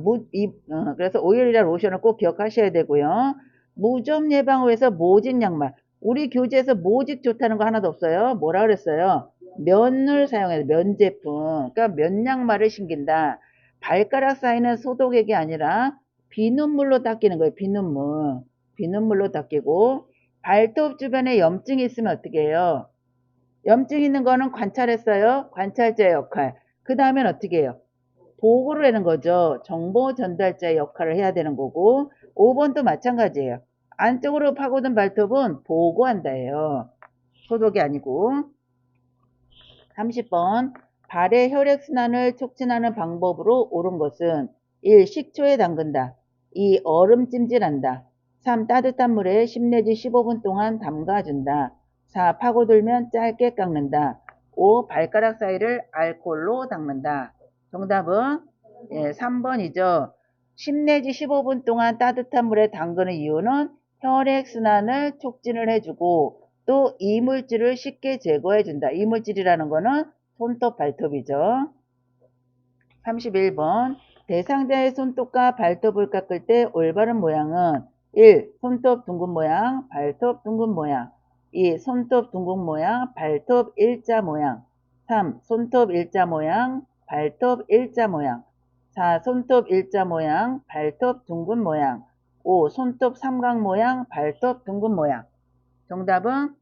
그래서 오일이나 로션을 꼭 기억하셔야 되고요. 무좀 예방을 위해서 모직 양말. 우리 교재에서 모직 좋다는 거 하나도 없어요. 뭐라 그랬어요? 면을 사용해야 돼. 면 제품. 그러니까 면 양말을 신긴다. 발가락 사이는 소독액이 아니라 비눗물로 닦이는 거예요. 비눗물. 비눗물로 닦이고 발톱 주변에 염증이 있으면 어떻게 해요? 염증 있는 거는 관찰했어요. 관찰자의 역할. 그 다음엔 어떻게 해요? 보고를 하는 거죠. 정보 전달자의 역할을 해야 되는 거고 5번도 마찬가지예요. 안쪽으로 파고든 발톱은 보고한다예요. 소독이 아니고. 30번 발의 혈액순환을 촉진하는 방법으로 옳은 것은 1. 식초에 담근다. 2. 얼음 찜질한다. 3. 따뜻한 물에 10 내지 15분 동안 담가준다. 4. 파고들면 짧게 깎는다. 5. 발가락 사이를 알코올로 닦는다. 정답은 3번이죠. 10 내지 15분 동안 따뜻한 물에 담그는 이유는 혈액순환을 촉진을 해주고 또 이물질을 쉽게 제거해준다. 이물질이라는 거는 손톱, 발톱이죠. 31번 대상자의 손톱과 발톱을 깎을 때 올바른 모양은 1. 손톱 둥근 모양, 발톱 둥근 모양. 2. 손톱 둥근 모양, 발톱 일자 모양. 3. 손톱 일자 모양, 발톱 일자 모양. 4. 손톱 일자 모양, 발톱 둥근 모양. 5. 손톱 삼각 모양, 발톱 둥근 모양. 정답은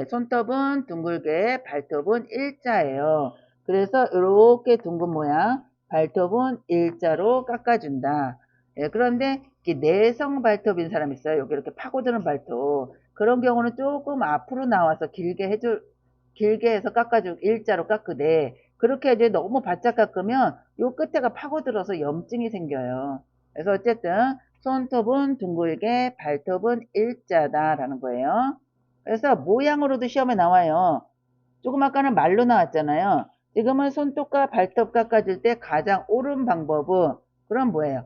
손톱은 둥글게, 발톱은 일자예요. 그래서 이렇게 둥근 모양, 발톱은 일자로 깎아준다. 그런데 내성 발톱인 사람 있어요. 여기 이렇게 파고드는 발톱. 그런 경우는 조금 앞으로 나와서 길게 해서 일자로 깎으되, 그렇게 이제 너무 바짝 깎으면 요 끝에가 파고들어서 염증이 생겨요. 그래서 어쨌든 손톱은 둥글게, 발톱은 일자다라는 거예요. 그래서 모양으로도 시험에 나와요. 조금 아까는 말로 나왔잖아요. 지금은 손톱과 발톱 깎아줄 때 가장 옳은 방법은 그럼 뭐예요?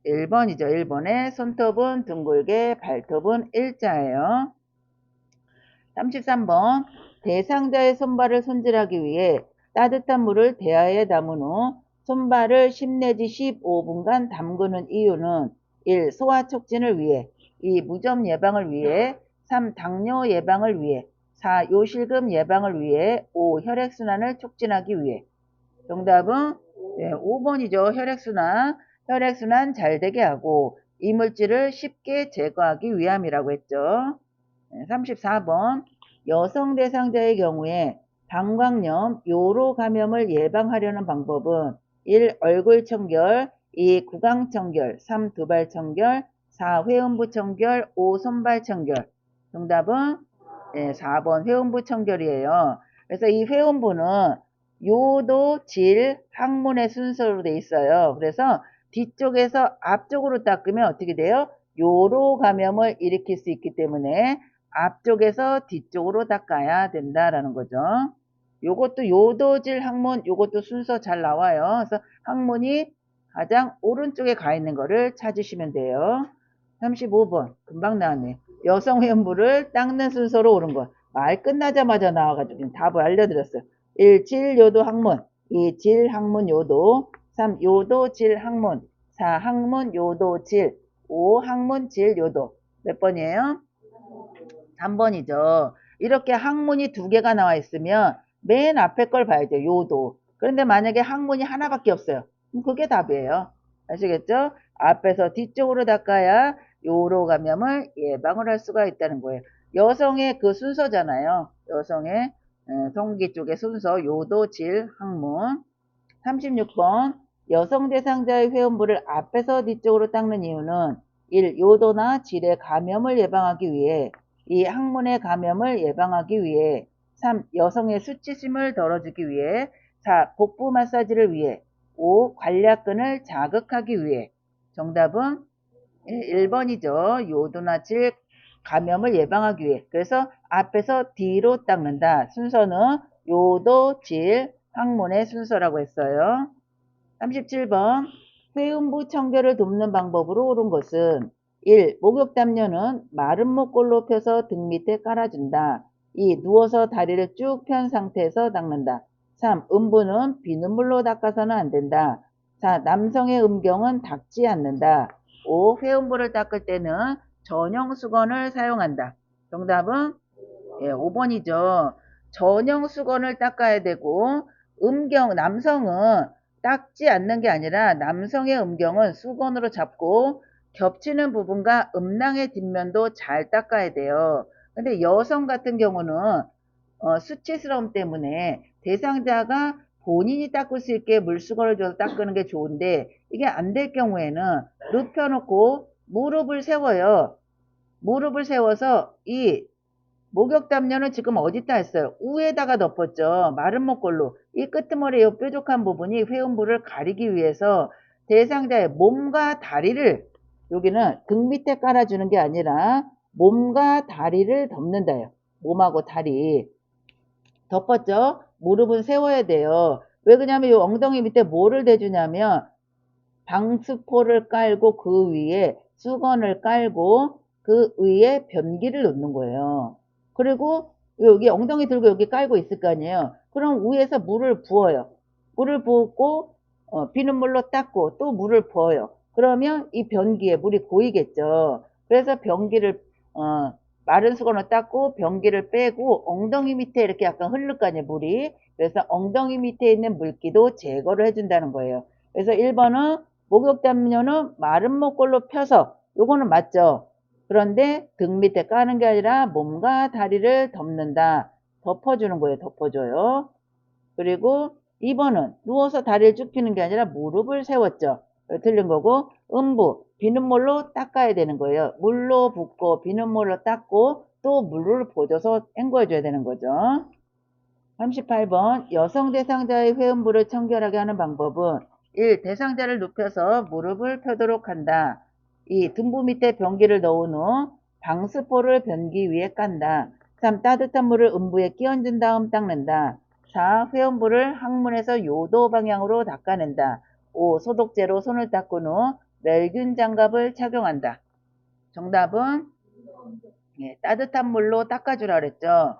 1번이죠. 1번에 손톱은 둥글게, 발톱은 일자예요. 33번 대상자의 손발을 손질하기 위해 따뜻한 물을 대야에 담은 후 손발을 10 내지 15분간 담그는 이유는 1. 소화 촉진을 위해 2. 무좀 예방을 위해 3. 당뇨 예방을 위해 4. 요실금 예방을 위해 5. 혈액순환을 촉진하기 위해. 정답은 5번이죠. 혈액순환 잘 되게 하고 이물질을 쉽게 제거하기 위함이라고 했죠. 34번 여성 대상자의 경우에 방광염, 요로 감염을 예방하려는 방법은 1. 얼굴 청결, 2. 구강 청결, 3. 두발 청결, 4. 회음부 청결, 5. 손발 청결. 정답은 4번 회음부 청결이에요. 그래서 이 회음부는 요도, 질, 항문의 순서로 돼 있어요. 그래서 뒤쪽에서 앞쪽으로 닦으면 어떻게 돼요? 요로 감염을 일으킬 수 있기 때문에 앞쪽에서 뒤쪽으로 닦아야 된다라는 거죠. 요것도 요도질 항문, 요것도 순서 잘 나와요. 그래서 항문이 가장 오른쪽에 가 있는 거를 찾으시면 돼요. 35번 금방 나왔네. 여성 회음부를 닦는 순서로 옳은 것. 말 끝나자마자 나와가지고 지금 답을 알려드렸어요. 1. 질요도 항문 2. 질 항문 요도 3. 요도 질 항문 4. 항문 요도 질 5. 항문 질 요도. 몇 번이에요? 3번이죠. 이렇게 항문이 두 개가 나와 있으면 맨 앞에 걸 봐야죠. 요도. 그런데 만약에 항문이 하나밖에 없어요. 그럼 그게 답이에요. 아시겠죠? 앞에서 뒤쪽으로 닦아야 요로 감염을 예방을 할 수가 있다는 거예요. 여성의 그 순서잖아요. 여성의 성기 쪽의 순서 요도, 질, 항문. 36번 여성 대상자의 회음부를 앞에서 뒤쪽으로 닦는 이유는 1. 요도나 질의 감염을 예방하기 위해 2. 항문의 감염을 예방하기 위해 3. 여성의 수치심을 덜어주기 위해 4. 복부 마사지를 위해 5. 관략근을 자극하기 위해. 정답은 1번이죠. 요도나 질 감염을 예방하기 위해. 그래서 앞에서 뒤로 닦는다. 순서는 요도, 질, 항문의 순서라고 했어요. 37번 회음부 청결을 돕는 방법으로 옳은 것은 1. 목욕담요는 마른 목골로 펴서 등 밑에 깔아준다. 2. 누워서 다리를 쭉 편 상태에서 닦는다. 3. 음부는 비눗물로 닦아서는 안 된다. 4. 남성의 음경은 닦지 않는다. 5. 회음부를 닦을 때는 전용 수건을 사용한다. 정답은 5번이죠. 전용 수건을 닦아야 되고 남성은 닦지 않는 게 아니라 남성의 음경은 수건으로 잡고 겹치는 부분과 음낭의 뒷면도 잘 닦아야 돼요. 근데 여성 같은 경우는 수치스러움 때문에 대상자가 본인이 닦을 수 있게 물수건을 줘서 닦는 게 좋은데 이게 안 될 경우에는 눕혀놓고 무릎을 세워요. 무릎을 세워서 이 목욕담요는 지금 어디다 했어요? 우에다가 덮었죠. 마른 목골로. 이 끄트머리 이 뾰족한 부분이 회음부를 가리기 위해서 대상자의 몸과 다리를 여기는 등 밑에 깔아주는 게 아니라 몸과 다리를 덮는다요. 몸하고 다리. 덮었죠? 무릎은 세워야 돼요. 왜 그러냐면 이 엉덩이 밑에 뭐를 대주냐면 방수포를 깔고 그 위에 수건을 깔고 그 위에 변기를 놓는 거예요. 그리고 여기 엉덩이 들고 여기 깔고 있을 거 아니에요. 그럼 위에서 물을 부어요. 물을 부고 비눗물로 닦고 또 물을 부어요. 그러면 이 변기에 물이 고이겠죠. 그래서 변기를 마른 수건으로 닦고 변기를 빼고 엉덩이 밑에 이렇게 약간 흐를 거 아니에요. 물이. 그래서 엉덩이 밑에 있는 물기도 제거를 해준다는 거예요. 그래서 1번은 목욕담요는 마른 목골로 펴서 요거는 맞죠. 그런데 등 밑에 까는 게 아니라 몸과 다리를 덮는다. 덮어주는 거예요. 덮어줘요. 그리고 2번은 누워서 다리를 쭉 펴는 게 아니라 무릎을 세웠죠. 틀린 거고 음부 비눗물로 닦아야 되는 거예요. 물로 붓고 비눗물로 닦고 또 물을 부어줘서 헹궈줘야 되는 거죠. 38번 여성 대상자의 회음부를 청결하게 하는 방법은 1. 대상자를 눕혀서 무릎을 펴도록 한다. 2. 등부 밑에 변기를 넣은 후 방수포를 변기 위에 깐다. 3. 따뜻한 물을 음부에 끼얹은 다음 닦는다. 4. 회음부를 항문에서 요도 방향으로 닦아낸다. 5. 소독제로 손을 닦은 후 멸균 장갑을 착용한다. 정답은 따뜻한 물로 닦아주라 그랬죠.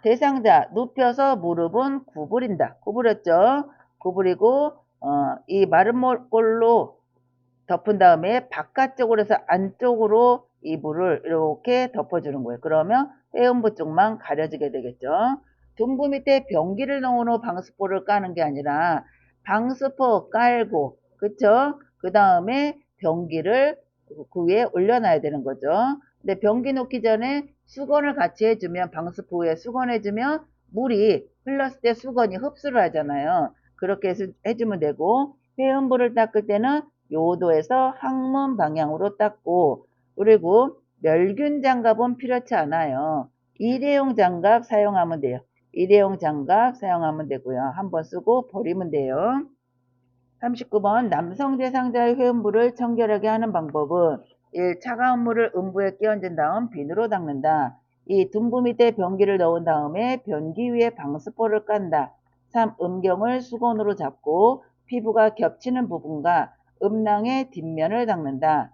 대상자 눕혀서 무릎은 구부린다. 구부렸죠. 구부리고 이 마른 목골로 덮은 다음에 바깥쪽으로 해서 안쪽으로 이 물을 이렇게 덮어주는 거예요. 그러면 회음부 쪽만 가려지게 되겠죠. 둥부 밑에 변기를 넣은 후 방수포를 까는 게 아니라 방수포 깔고 그쵸? 그 다음에 변기를 그 위에 올려놔야 되는 거죠. 근데 변기 놓기 전에 수건을 같이 해주면 방수포에 수건해주면 물이 흘렀을 때 수건이 흡수를 하잖아요. 그렇게 해주면 되고 회음부를 닦을 때는 요도에서 항문 방향으로 닦고 그리고 멸균 장갑은 필요치 않아요. 일회용 장갑 사용하면 돼요. 일회용 장갑 사용하면 되고요. 한번 쓰고 버리면 돼요. 39번 남성 대상자의 회음부를 청결하게 하는 방법은 1. 차가운 물을 음부에 끼얹은 다음 비누로 닦는다. 2. 둔부 밑에 변기를 넣은 다음에 변기 위에 방수포를 깐다. 3. 음경을 수건으로 잡고 피부가 겹치는 부분과 음낭의 뒷면을 닦는다.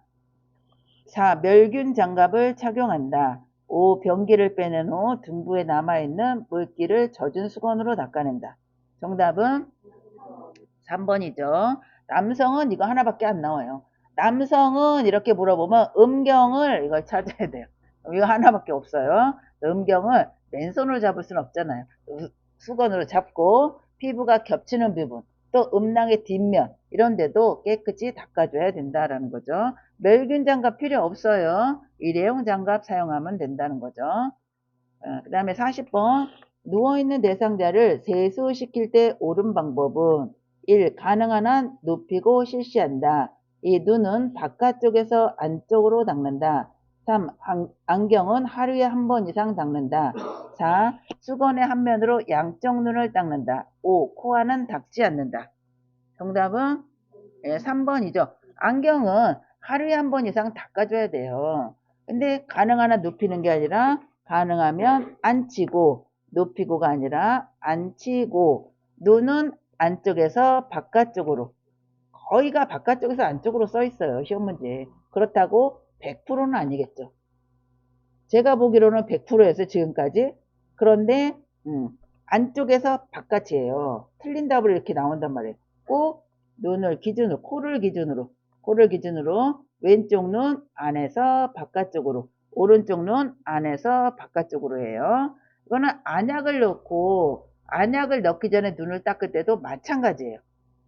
4. 멸균 장갑을 착용한다. 5. 변기를 빼낸 후 등부에 남아있는 물기를 젖은 수건으로 닦아낸다. 정답은 3번이죠. 남성은 이거 하나밖에 안 나와요. 남성은 이렇게 물어보면 음경을 이걸 찾아야 돼요. 이거 하나밖에 없어요. 음경을 맨손으로 잡을 수는 없잖아요. 수건으로 잡고 피부가 겹치는 부분, 또 음낭의 뒷면 이런 데도 깨끗이 닦아줘야 된다라는 거죠. 멸균 장갑 필요 없어요. 일회용 장갑 사용하면 된다는 거죠. 그 다음에 40번 누워있는 대상자를 세수시킬 때 옳은 방법은 1. 가능한 한 눕히고 실시한다. 2. 눈은 바깥쪽에서 안쪽으로 닦는다. 3. 안경은 하루에 한 번 이상 닦는다. 4. 수건의 한 면으로 양쪽 눈을 닦는다. 5. 코안은 닦지 않는다. 정답은 3번이죠. 안경은 하루에 한 번 이상 닦아줘야 돼요. 근데 가능한 한 눕히는 게 아니라 가능하면 앉히고 눕히고가 아니라 앉히고 눈은 안쪽에서 바깥쪽으로 거의가 바깥쪽에서 안쪽으로 써 있어요. 시험 문제. 그렇다고 100%는 아니겠죠. 제가 보기로는 100%였어요. 지금까지. 그런데 안쪽에서 바깥이에요. 틀린 답으로 이렇게 나온단 말이에요. 꼭 눈을 기준으로 코를 기준으로 왼쪽 눈 안에서 바깥쪽으로 오른쪽 눈 안에서 바깥쪽으로 해요. 이거는 안약을 넣기 전에 눈을 닦을 때도 마찬가지예요.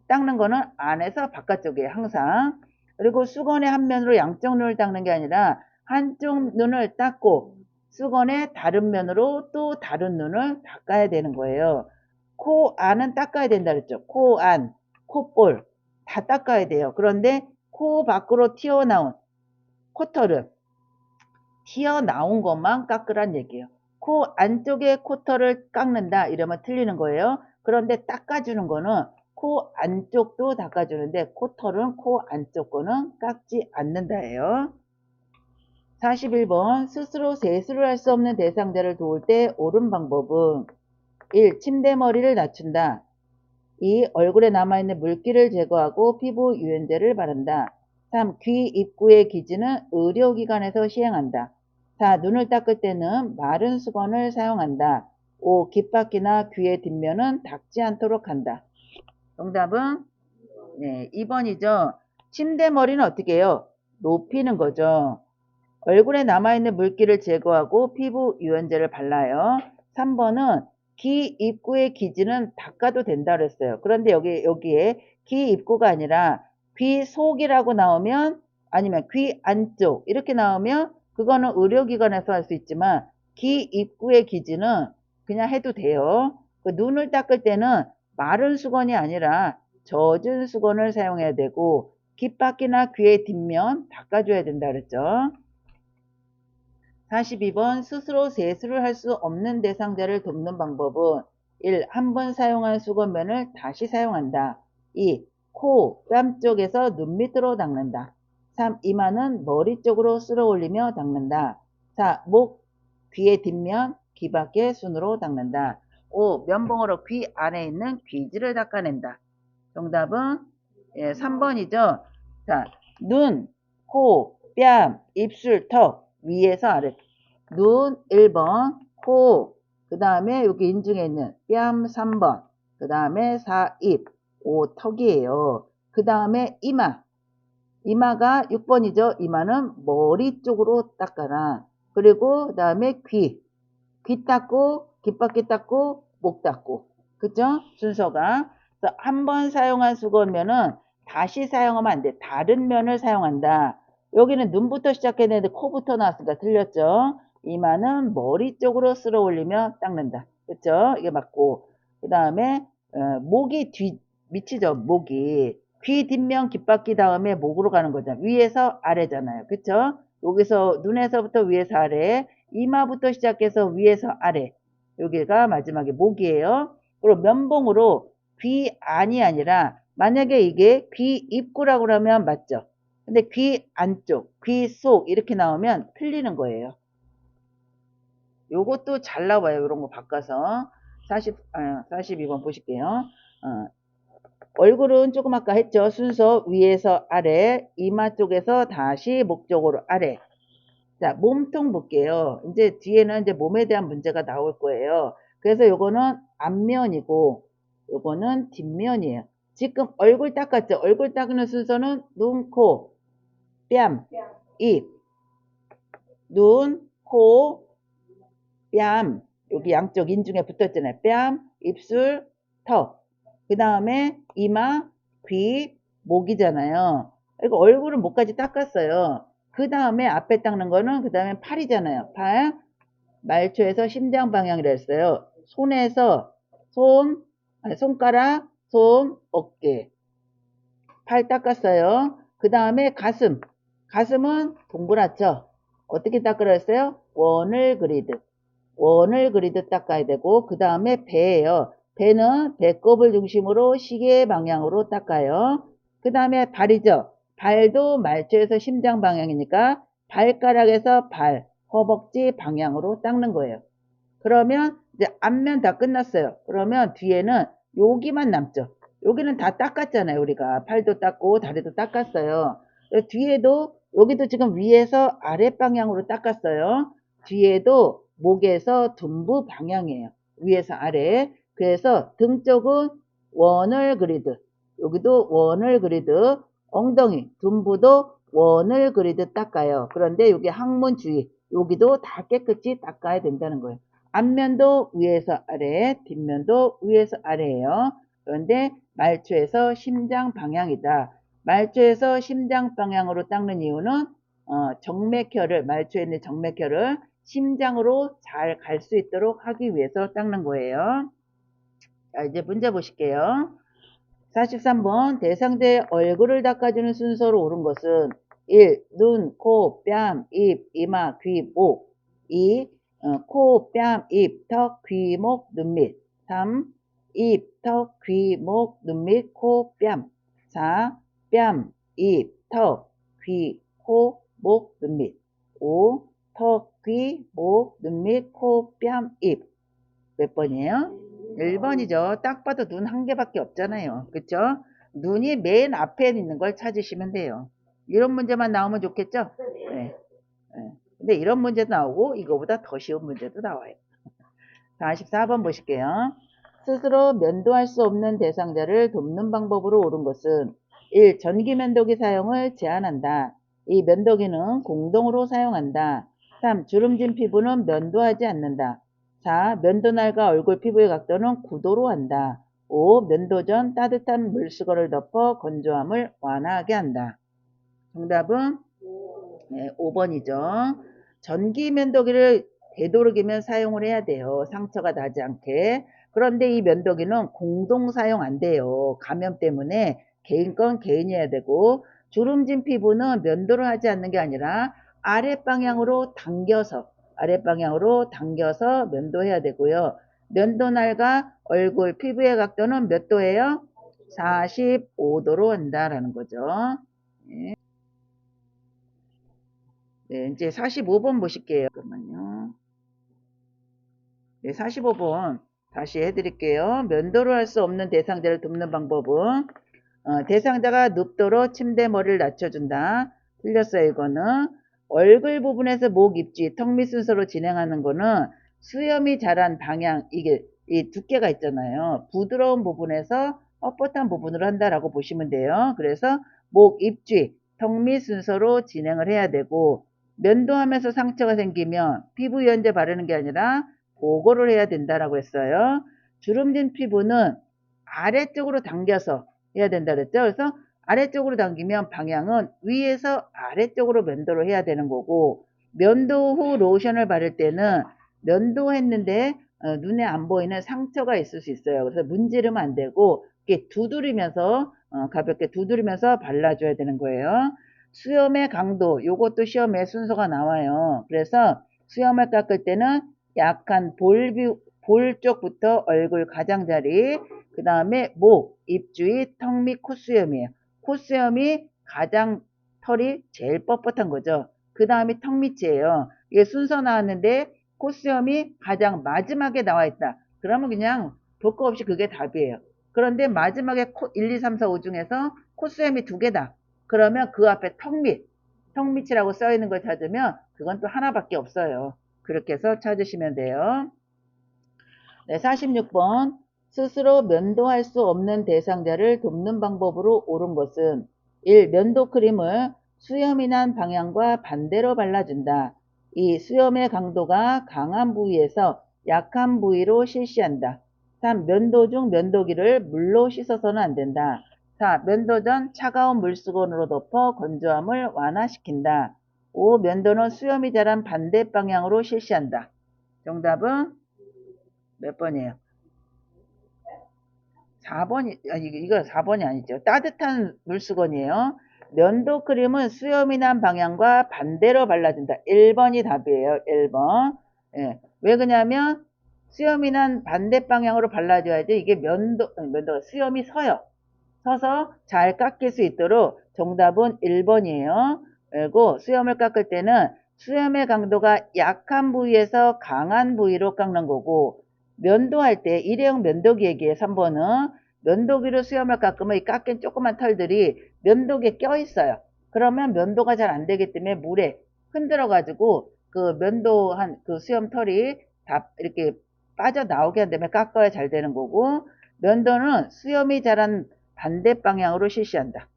닦는 거는 안에서 바깥쪽이에요. 항상. 그리고 수건의 한 면으로 양쪽 눈을 닦는 게 아니라 한쪽 눈을 닦고 수건의 다른 면으로 또 다른 눈을 닦아야 되는 거예요. 코 안은 닦아야 된다 그랬죠. 코 안, 콧볼 다 닦아야 돼요. 그런데 코 밖으로 튀어나온 코털은 튀어나온 것만 깎으란 얘기예요. 코 안쪽에 코털을 깎는다 이러면 틀리는 거예요. 그런데 닦아주는 거는 코 안쪽도 닦아주는데 코털은 코 안쪽 거는 깎지 않는다예요. 41번 스스로 세수를 할 수 없는 대상자를 도울 때 옳은 방법은 1. 침대머리를 낮춘다. 2. 얼굴에 남아있는 물기를 제거하고 피부 유연제를 바른다. 3. 귀 입구의 기지는 의료기관에서 시행한다. 4. 눈을 닦을 때는 마른 수건을 사용한다. 5. 귓바퀴나 귀의 뒷면은 닦지 않도록 한다. 정답은 2번이죠. 침대머리는 어떻게 해요? 높이는 거죠. 얼굴에 남아있는 물기를 제거하고 피부 유연제를 발라요. 3번은 귀 입구의 기지는 닦아도 된다 그랬어요. 그런데 여기에 귀 입구가 아니라 귀 속이라고 나오면 아니면 귀 안쪽 이렇게 나오면 그거는 의료기관에서 할 수 있지만 귀 입구의 기지는 그냥 해도 돼요. 그 눈을 닦을 때는 마른 수건이 아니라 젖은 수건을 사용해야 되고 귓바퀴나 귀의 뒷면 닦아줘야 된다 그랬죠. 42번 스스로 세수를 할 수 없는 대상자를 돕는 방법은 1. 한 번 사용한 수건면을 다시 사용한다. 2. 코, 뺨 쪽에서 눈 밑으로 닦는다. 3. 이마는 머리 쪽으로 쓸어 올리며 닦는다. 4. 목, 귀의 뒷면, 귀 밖의 순으로 닦는다. 5. 면봉으로 귀 안에 있는 귀지를 닦아낸다. 정답은 3번이죠. 자, 눈, 코, 뺨, 입술, 턱 위에서 아래 눈 1번, 코, 그 다음에 여기 인중에 있는 뺨 3번, 그 다음에 4, 입, 5, 턱이에요. 그 다음에 이마가 6번이죠. 이마는 머리 쪽으로 닦아라. 그리고 그 다음에 귀 닦고, 귓바퀴 닦고, 목 닦고. 그죠? 순서가. 한 번 사용한 수건면은 다시 사용하면 안 돼. 다른 면을 사용한다. 여기는 눈부터 시작했는데 코부터 나왔으니까 틀렸죠? 이마는 머리 쪽으로 쓸어 올리며 닦는다. 그쵸? 이게 맞고. 그 다음에, 목이 밑이죠. 목이. 귀 뒷면 귓바퀴 다음에 목으로 가는 거잖아요. 위에서 아래잖아요. 그쵸? 여기서 눈에서부터 위에서 아래. 이마부터 시작해서 위에서 아래. 여기가 마지막에 목이에요. 그리고 면봉으로 귀 안이 아니라 만약에 이게 귀 입구라고 그러면 맞죠? 근데 귀 안쪽, 귀 속 이렇게 나오면 틀리는 거예요. 요것도 잘 나와요. 이런 거 바꿔서 42번 보실게요. 얼굴은 조금 아까 했죠. 순서 위에서 아래, 이마 쪽에서 다시 목 쪽으로 아래. 자, 몸통 볼게요. 이제 뒤에는 이제 몸에 대한 문제가 나올 거예요. 그래서 요거는 앞면이고, 요거는 뒷면이에요. 지금 얼굴 닦았죠? 얼굴 닦는 순서는 눈, 코, 뺨, 입, 눈, 코, 뺨. 여기 양쪽 인중에 붙었잖아요. 뺨, 입술, 턱. 그 다음에 이마, 귀, 목이잖아요. 그리고 얼굴은 목까지 닦았어요. 그 다음에 앞에 닦는 거는 그 다음에 팔이잖아요. 팔, 말초에서 심장 방향이라 했어요. 손에서 손가락, 손, 어깨. 팔 닦았어요. 그 다음에 가슴. 가슴은 동그랗죠? 어떻게 닦으라 했어요? 원을 그리듯. 원을 그리듯 닦아야 되고, 그 다음에 배예요. 배는 배꼽을 중심으로 시계 방향으로 닦아요. 그 다음에 발이죠. 발도 말초에서 심장 방향이니까 발가락에서 발, 허벅지 방향으로 닦는 거예요. 그러면 이제 앞면 다 끝났어요. 그러면 뒤에는 여기만 남죠. 여기는 다 닦았잖아요. 우리가 팔도 닦고 다리도 닦았어요. 뒤에도 여기도 지금 위에서 아래 방향으로 닦았어요. 뒤에도 목에서 둔부 방향이에요. 위에서 아래. 그래서 등 쪽은 원을 그리듯, 여기도 원을 그리듯, 엉덩이, 둔부도 원을 그리듯 닦아요. 그런데 여기 항문 주위, 여기도 다 깨끗이 닦아야 된다는 거예요. 앞면도 위에서 아래, 뒷면도 위에서 아래예요. 그런데 말초에서 심장 방향이다. 말초에서 심장 방향으로 닦는 이유는 정맥혈을, 말초에 있는 정맥혈을 심장으로 잘 갈 수 있도록 하기 위해서 닦는 거예요. 자, 이제 문제 보실게요. 43번 대상자의 얼굴을 닦아주는 순서로 옳은 것은 1. 눈, 코, 뺨, 입, 이마, 귀, 목 2. 코, 뺨, 입, 턱, 귀, 목, 눈밑 3. 입, 턱, 귀, 목, 눈밑, 코, 뺨 4. 뺨, 입, 턱, 귀, 코, 목, 눈밑 5. 턱, 귀, 목, 눈밑, 코, 뺨, 입 몇 번이에요? 1번이죠. 딱 봐도 눈 한 개밖에 없잖아요. 그쵸? 눈이 맨 앞에 있는 걸 찾으시면 돼요. 이런 문제만 나오면 좋겠죠? 네. 네. 근데 이런 문제도 나오고 이거보다 더 쉬운 문제도 나와요. 44번 보실게요. 스스로 면도할 수 없는 대상자를 돕는 방법으로 옳은 것은 1. 전기 면도기 사용을 제한한다. 2. 면도기는 공동으로 사용한다. 3. 주름진 피부는 면도하지 않는다. 4. 면도날과 얼굴 피부의 각도는 9도로 한다. 5. 면도 전 따뜻한 물수건을 덮어 건조함을 완화하게 한다. 정답은 5번이죠. 전기 면도기를 되도록이면 사용을 해야 돼요. 상처가 나지 않게. 그런데 이 면도기는 공동 사용 안 돼요. 감염 때문에 개인 건 개인이 해야 되고, 주름진 피부는 면도를 하지 않는 게 아니라 아랫방향으로 당겨서 면도해야 되고요. 면도날과 얼굴 피부의 각도는 몇 도예요? 45도로 한다라는 거죠. 네, 이제 45번 보실게요. 잠깐만요. 네, 45번 다시 해드릴게요. 면도를 할 수 없는 대상자를 돕는 방법은 대상자가 눕도록 침대 머리를 낮춰준다. 틀렸어요. 이거는 얼굴 부분에서 목, 입지, 턱 밑 순서로 진행하는 거는 수염이 자란 방향, 이게 이 두께가 있잖아요. 부드러운 부분에서 뻣뻣한 부분으로 한다라고 보시면 돼요. 그래서 목, 입지, 턱 밑 순서로 진행을 해야 되고, 면도하면서 상처가 생기면 피부 유연제 바르는 게 아니라 보고를 해야 된다라고 했어요. 주름진 피부는 아래쪽으로 당겨서 해야 된다 그랬죠. 그래서 아래쪽으로 당기면 방향은 위에서 아래쪽으로 면도를 해야 되는 거고, 면도 후 로션을 바를 때는 면도했는데 눈에 안 보이는 상처가 있을 수 있어요. 그래서 문지르면 안 되고 이렇게 두드리면서 가볍게 두드리면서 발라줘야 되는 거예요. 수염의 강도, 요것도 시험에 순서가 나와요. 그래서 수염을 깎을 때는 약한 볼 쪽부터 얼굴 가장자리, 그 다음에 목, 입 주위, 턱 및 콧수염이에요. 콧수염이 가장 털이 제일 뻣뻣한 거죠. 그 다음에 턱 밑이에요. 이게 순서 나왔는데 콧수염이 가장 마지막에 나와 있다. 그러면 그냥 볼 거 없이 그게 답이에요. 그런데 마지막에 1, 2, 3, 4, 5 중에서 코수염이 2개다. 그러면 그 앞에 턱밑이라고 써 있는 걸 찾으면 그건 또 하나밖에 없어요. 그렇게 해서 찾으시면 돼요. 네, 46번. 스스로 면도할 수 없는 대상자를 돕는 방법으로 옳은 것은 1. 면도 크림을 수염이 난 방향과 반대로 발라준다. 2. 수염의 강도가 강한 부위에서 약한 부위로 실시한다. 3. 면도 중 면도기를 물로 씻어서는 안 된다. 4. 면도 전 차가운 물수건으로 덮어 건조함을 완화시킨다. 5. 면도는 수염이 자란 반대 방향으로 실시한다. 정답은 몇 번이에요? 4번이, 아니, 이거 4번이 아니죠. 따뜻한 물수건이에요. 면도 크림은 수염이 난 방향과 반대로 발라준다. 1번이 답이에요. 1번. 예. 왜 그러냐면, 수염이 난 반대 방향으로 발라줘야지 이게 수염이 서요. 서서 잘 깎일 수 있도록 정답은 1번이에요. 그리고 수염을 깎을 때는 수염의 강도가 약한 부위에서 강한 부위로 깎는 거고, 면도할 때 일회용 면도기 얘기해 3번은 면도기로 수염을 깎으면 이 깎인 조그만 털들이 면도기에 껴 있어요. 그러면 면도가 잘 안 되기 때문에 물에 흔들어 가지고 그 면도한 그 수염 털이 다 이렇게 빠져나오게 한 다음에 깎아야 잘 되는 거고, 면도는 수염이 자란 반대 방향으로 실시한다.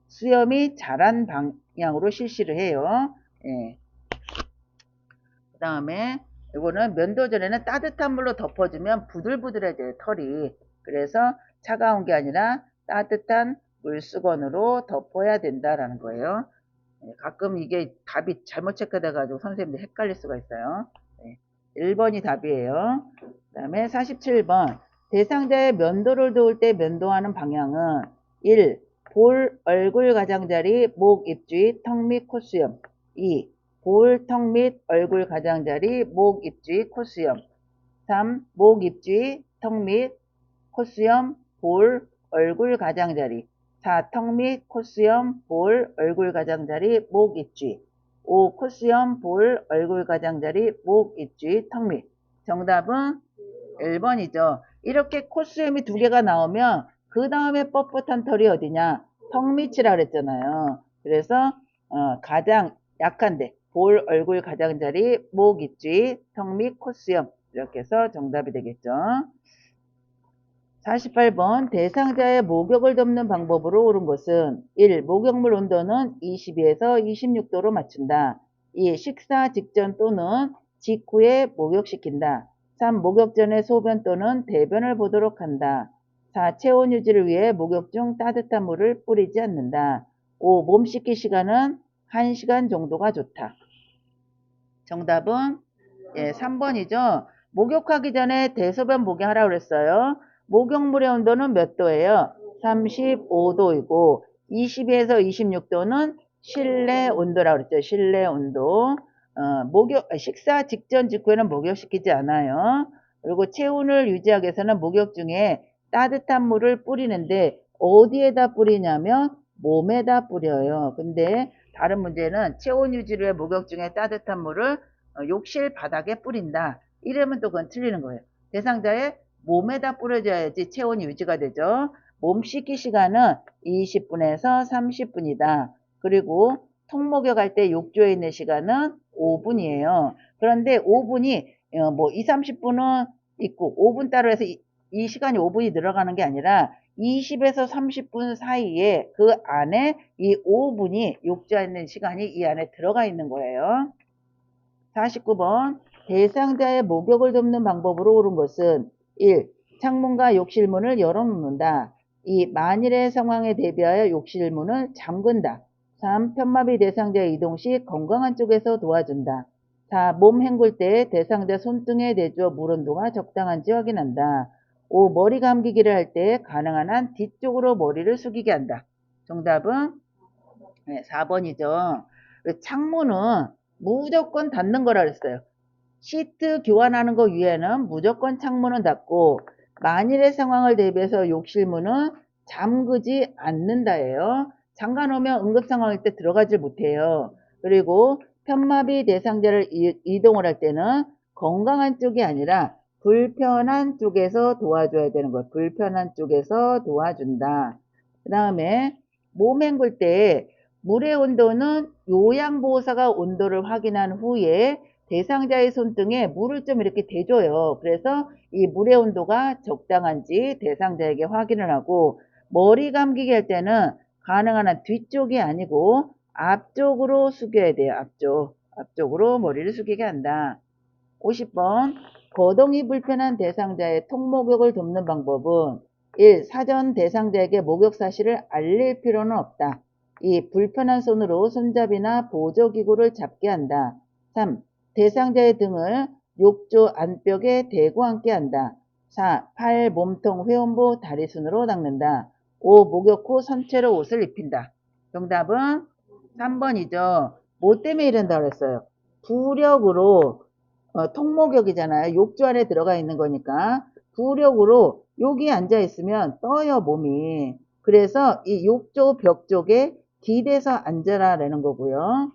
수염이 자란 방향으로 실시를 해요. 예. 그 다음에 이거는 면도 전에는 따뜻한 물로 덮어주면 부들부들해져요, 털이. 그래서 차가운 게 아니라 따뜻한 물수건으로 덮어야 된다라는 거예요. 가끔 이게 답이 잘못 체크돼가지고 선생님들 헷갈릴 수가 있어요. 1번이 답이에요. 그 다음에 47번. 대상자의 면도를 도울 때 면도하는 방향은 1. 볼, 얼굴 가장자리, 목, 입주위, 턱 및 콧수염. 2. 볼, 턱 및 얼굴 가장자리, 목, 입주위, 콧수염. 3. 목, 입주위, 턱 및 콧수염, 볼, 얼굴 가장자리. 4. 턱 및 콧수염, 볼, 얼굴 가장자리, 목, 입주위. 5. 콧수염, 볼, 얼굴 가장자리, 목, 입주위, 턱 밑. 정답은 1번이죠. 이렇게 콧수염이 2개가 나오면 그 다음에 뻣뻣한 털이 어디냐? 턱 밑이라 그랬잖아요. 그래서 가장 약한데 볼, 얼굴 가장자리, 목, 입주위, 턱 밑, 콧수염 이렇게 해서 정답이 되겠죠. 48번 대상자의 목욕을 돕는 방법으로 옳은 것은 1. 목욕물 온도는 22에서 26도로 맞춘다. 2. 식사 직전 또는 직후에 목욕시킨다. 3. 목욕 전에 소변 또는 대변을 보도록 한다. 4. 체온 유지를 위해 목욕 중 따뜻한 물을 뿌리지 않는다. 5. 몸 씻기 시간은 1시간 정도가 좋다. 정답은 3번이죠. 목욕하기 전에 대소변 보게 하라고 그랬어요. 목욕물의 온도는 몇 도예요? 35도이고 22에서 26도는 실내 온도라고 그랬죠. 실내 온도. 식사 직전 직후에는 목욕시키지 않아요. 그리고 체온을 유지하기 위해서는 목욕 중에 따뜻한 물을 뿌리는데 어디에다 뿌리냐면 몸에다 뿌려요. 근데 다른 문제는 체온 유지를 위해 목욕 중에 따뜻한 물을 욕실 바닥에 뿌린다. 이러면 또 그건 틀리는 거예요. 대상자의 몸에다 뿌려줘야지 체온이 유지가 되죠. 몸 씻기 시간은 20분에서 30분이다. 그리고 통목욕할 때 욕조에 있는 시간은 5분이에요. 그런데 5분이 뭐 2, 30분은 있고 5분 따로 해서 이 시간이 5분이 늘어가는 게 아니라 20에서 30분 사이에 그 안에 이 5분이 욕조에 있는 시간이 이 안에 들어가 있는 거예요. 49번 대상자의 목욕을 돕는 방법으로 옳은 것은 1. 창문과 욕실문을 열어놓는다. 2. 만일의 상황에 대비하여 욕실문을 잠근다. 3. 편마비 대상자의 이동 시 건강한 쪽에서 도와준다. 4. 몸 헹굴 때 대상자 손등에 내주어 물 온도가 적당한지 확인한다. 5. 머리 감기기를 할 때 가능한 한 뒤쪽으로 머리를 숙이게 한다. 정답은 4번이죠. 창문은 무조건 닫는 거라 그랬어요. 시트 교환하는 거 위에는 무조건 창문은 닫고 만일의 상황을 대비해서 욕실 문은 잠그지 않는다예요. 잠가 놓으면 응급 상황일 때 들어가질 못해요. 그리고 편마비 대상자를 이동을 할 때는 건강한 쪽이 아니라 불편한 쪽에서 도와줘야 되는 거예요. 불편한 쪽에서 도와준다. 그 다음에 몸 헹굴 때 물의 온도는 요양보호사가 온도를 확인한 후에 대상자의 손등에 물을 좀 이렇게 대줘요. 그래서 이 물의 온도가 적당한지 대상자에게 확인을 하고, 머리 감기게 할 때는 가능한 한 뒤쪽이 아니고 앞쪽으로 숙여야 돼요. 앞쪽으로 머리를 숙이게 한다. 50번 거동이 불편한 대상자의 통목욕을 돕는 방법은 1. 사전 대상자에게 목욕 사실을 알릴 필요는 없다. 2. 불편한 손으로 손잡이나 보조기구를 잡게 한다. 3. 대상자의 등을 욕조 안벽에 대고 앉게 한다. 4. 팔, 몸통, 회원부, 다리순으로 닦는다. 5. 목욕 후 선체로 옷을 입힌다. 정답은 3번이죠. 뭐 때문에 이런다 그랬어요? 부력으로 통목욕이잖아요. 욕조 안에 들어가 있는 거니까 부력으로 여기 앉아 있으면 떠요, 몸이. 그래서 이 욕조 벽 쪽에 기대서 앉아라라는 거고요.